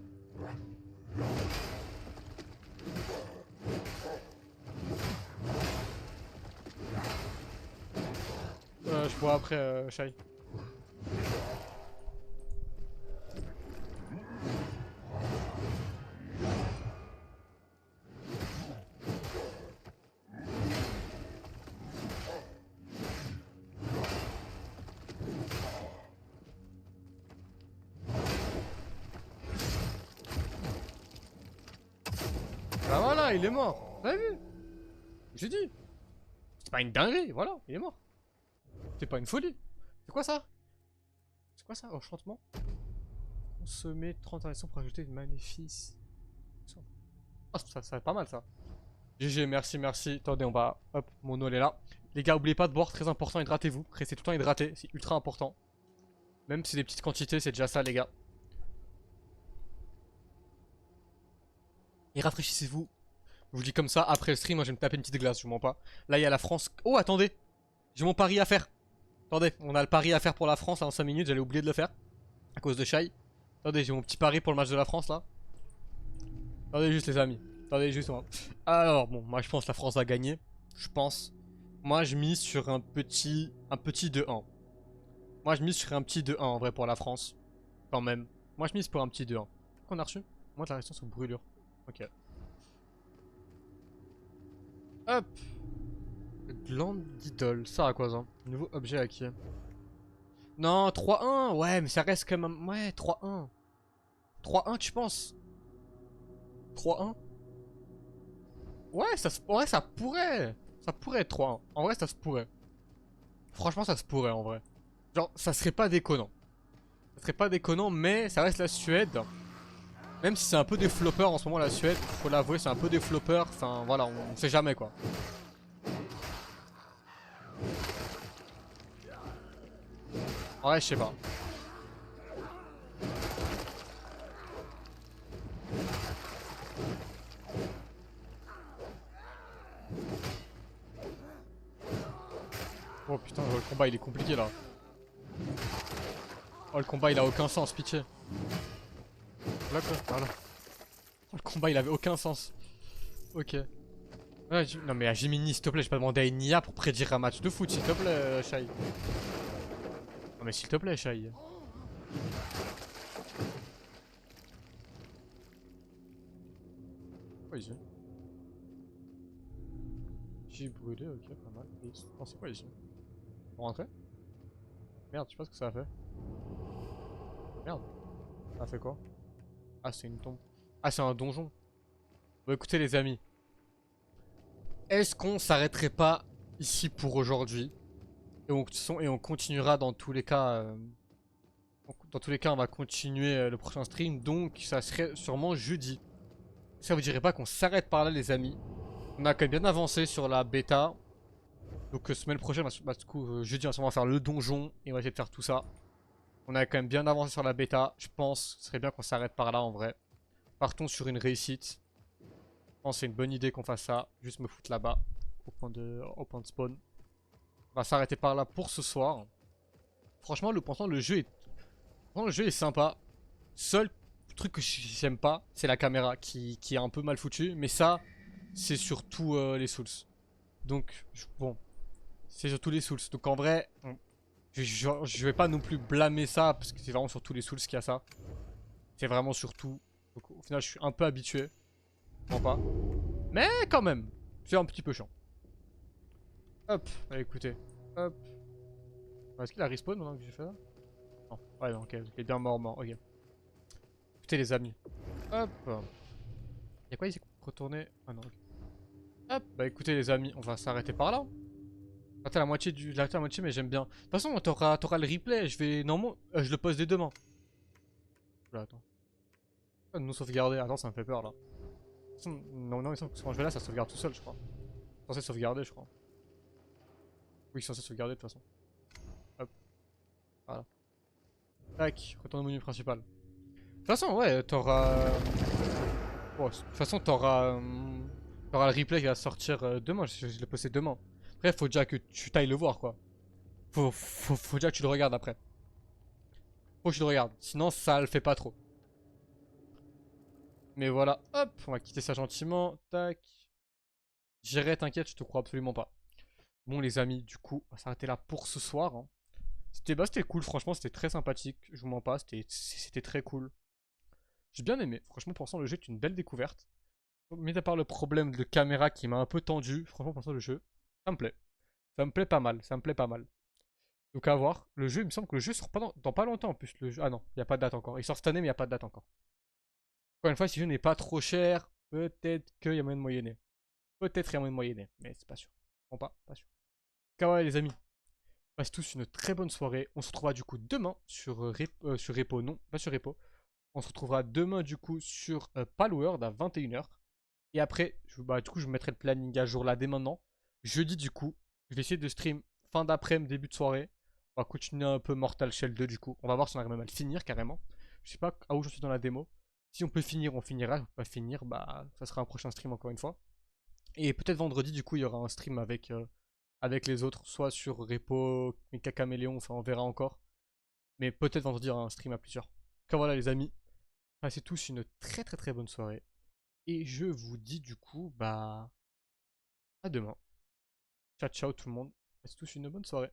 Je bois après, Shai. Bah voilà, il est mort. Vous avez vu? J'ai dit. C'est pas une dinguerie, voilà, il est mort. C'est pas une folie. C'est quoi ça? C'est quoi ça? Enchantement? Consommer 30 actions pour ajouter une maléfice. Ah, ça va être pas mal ça. GG, merci, merci. Attendez, on va. Hop, mon eau elle est là. Les gars, oubliez pas de boire, très important, hydratez-vous. Restez tout le temps hydraté, c'est ultra important. Même si c'est des petites quantités, c'est déjà ça, les gars. Et rafraîchissez-vous. Je vous dis comme ça, après le stream, moi je vais me taper une petite glace, je vous mens pas. Là, il y a la France. Oh, attendez! J'ai mon pari à faire. Attendez, on a le pari à faire pour la France là, en 5 minutes, j'allais oublier de le faire. À cause de Shai. Attendez, j'ai mon petit pari pour le match de la France là. Attendez juste les amis. Attendez juste moi. Alors bon, moi je pense que la France va gagner. Je pense. Moi je mise sur un petit 2-1. Moi je mise sur un petit 2-1 en vrai pour la France. Quand même. Moi je mise pour un petit 2-1. Qu'on a reçu? Moi de la résistance aux brûlures. Ok. Hop. Glande d'idole. Ça à quoi ça? Nouveau objet acquis. Non, 3-1. Ouais, mais ça reste quand même. Ouais, 3-1. 3-1, tu penses? 3-1? Ouais, ça pourrait. Ça pourrait être 3-1. En vrai, ça se pourrait. Franchement, ça se pourrait en vrai. Genre, ça serait pas déconnant. Ça serait pas déconnant, mais ça reste la Suède. Même si c'est un peu des floppers en ce moment, la Suède. Faut l'avouer, c'est un peu des floppers. Enfin, voilà, on sait jamais quoi. En vrai, je sais pas. Oh putain, le combat il est compliqué là. Oh, le combat il a aucun sens, pitié. Là quoi, voilà. Oh, le combat il avait aucun sens. Ok. Ouais, non mais à Jiminy, s'il te plaît, j'ai pas demandé à une IA pour prédire un match de foot, s'il te plaît, Shai. Non mais s'il te plaît, Shai. Quoi ici? J'ai brûlé, ok, pas mal. Non, c'est quoi ici? On rentrait? Merde, je sais pas ce que ça a fait. Merde. Ça a fait quoi? Ah, c'est une tombe. Ah, c'est un donjon. Bon, écoutez, les amis. Est-ce qu'on s'arrêterait pas ici pour aujourd'hui? Et on continuera dans tous les cas. Dans tous les cas, on va continuer le prochain stream. Donc, ça serait sûrement jeudi. Ça vous dirait pas qu'on s'arrête par là, les amis? On a quand même bien avancé sur la bêta. Donc semaine prochaine, du coup, jeudi, on va sûrement faire le donjon et on va essayer de faire tout ça. On a quand même bien avancé sur la bêta. Je pense que ce serait bien qu'on s'arrête par là en vrai. Partons sur une réussite. Je pense que c'est une bonne idée qu'on fasse ça. Juste me foutre là-bas, au point de spawn. On va s'arrêter par là pour ce soir. Franchement, le jeu est sympa. Seul truc que j'aime pas, c'est la caméra qui est un peu mal foutue. Mais ça, c'est surtout les Souls. Donc, bon. C'est surtout les Souls. Donc en vrai, je vais pas non plus blâmer ça. Parce que c'est vraiment surtout les Souls qui a ça. C'est vraiment surtout. Donc au final, je suis un peu habitué. Non pas. Mais quand même, c'est un petit peu chiant. Hop, allez, écoutez. Hop. Est-ce qu'il a respawn maintenant que j'ai fait ça? Non. Ouais, non, ok. Il est bien mort. Ok. Écoutez, les amis. Hop. Y'a quoi ici? Retourner. Ah non, ok. Hop. Bah écoutez, les amis, on va s'arrêter par là. Attends, la moitié mais j'aime bien. De toute façon, t'auras le replay. Je vais. Normalement, je le poste dès demain. Là, attends. Nous sauvegarder. Attends, ça me fait peur là. Non, il semble que quand je vais là, ça sauvegarde tout seul, je crois. C'est censé sauvegarder, je crois. Oui, c'est censé sauvegarder de toute façon. Hop. Voilà. Tac, retourne au menu principal. De toute façon, ouais, t'auras. Bon, de toute façon, t'auras le replay qui va sortir demain. Je l'ai posté demain. Après, faut déjà que tu t'ailles le voir, quoi. Faut déjà que tu le regardes après. Faut que tu le regardes. Sinon, ça le fait pas trop. Mais voilà, hop, on va quitter ça gentiment. Tac. J'irai, t'inquiète, je te crois absolument pas. Bon, les amis, du coup, on va s'arrêter là pour ce soir. Hein. C'était cool, franchement, c'était très sympathique. Je vous mens pas, c'était très cool. J'ai bien aimé. Franchement, pour l'instant, le jeu est une belle découverte. Mis à part le problème de caméra qui m'a un peu tendu, franchement, pour l'instant, le jeu, ça me plaît. Ça me plaît pas mal, ça me plaît pas mal. Donc à voir. Le jeu, il me semble que le jeu sort pas dans pas longtemps en plus. Le jeu... Ah non, il n'y a pas de date encore. Il sort cette année, mais il n'y a pas de date encore. Encore une fois, si le jeu n'est pas trop cher, peut-être qu'il y a moyen de moyenner. Peut-être qu'il y a moyen de moyenner, mais c'est pas sûr. Bon, pas sûr. Donc, ouais, les amis. Passez tous une très bonne soirée. On se retrouvera du coup demain sur, sur Repo. Non, pas sur Repo. On se retrouvera demain du coup sur Palworld à 21h. Et après, du coup, je vous mettrai le planning à jour là dès maintenant. Jeudi du coup, je vais essayer de stream fin d'après-midi, début de soirée. On va continuer un peu Mortal Shell 2 du coup. On va voir si on arrive même à le finir carrément. Je sais pas à où j'en suis dans la démo. Si on peut finir, on finira. Si on peut pas finir, bah ça sera un prochain stream encore une fois. Et peut-être vendredi du coup, il y aura un stream avec, avec les autres. Soit sur Repo, Mecha Caméléon, enfin on verra encore. Mais peut-être vendredi, il y aura un stream à plusieurs. Donc voilà les amis. Passez tous une très bonne soirée. Et je vous dis du coup, bah, à demain. Ciao ciao tout le monde. Passez tous une bonne soirée.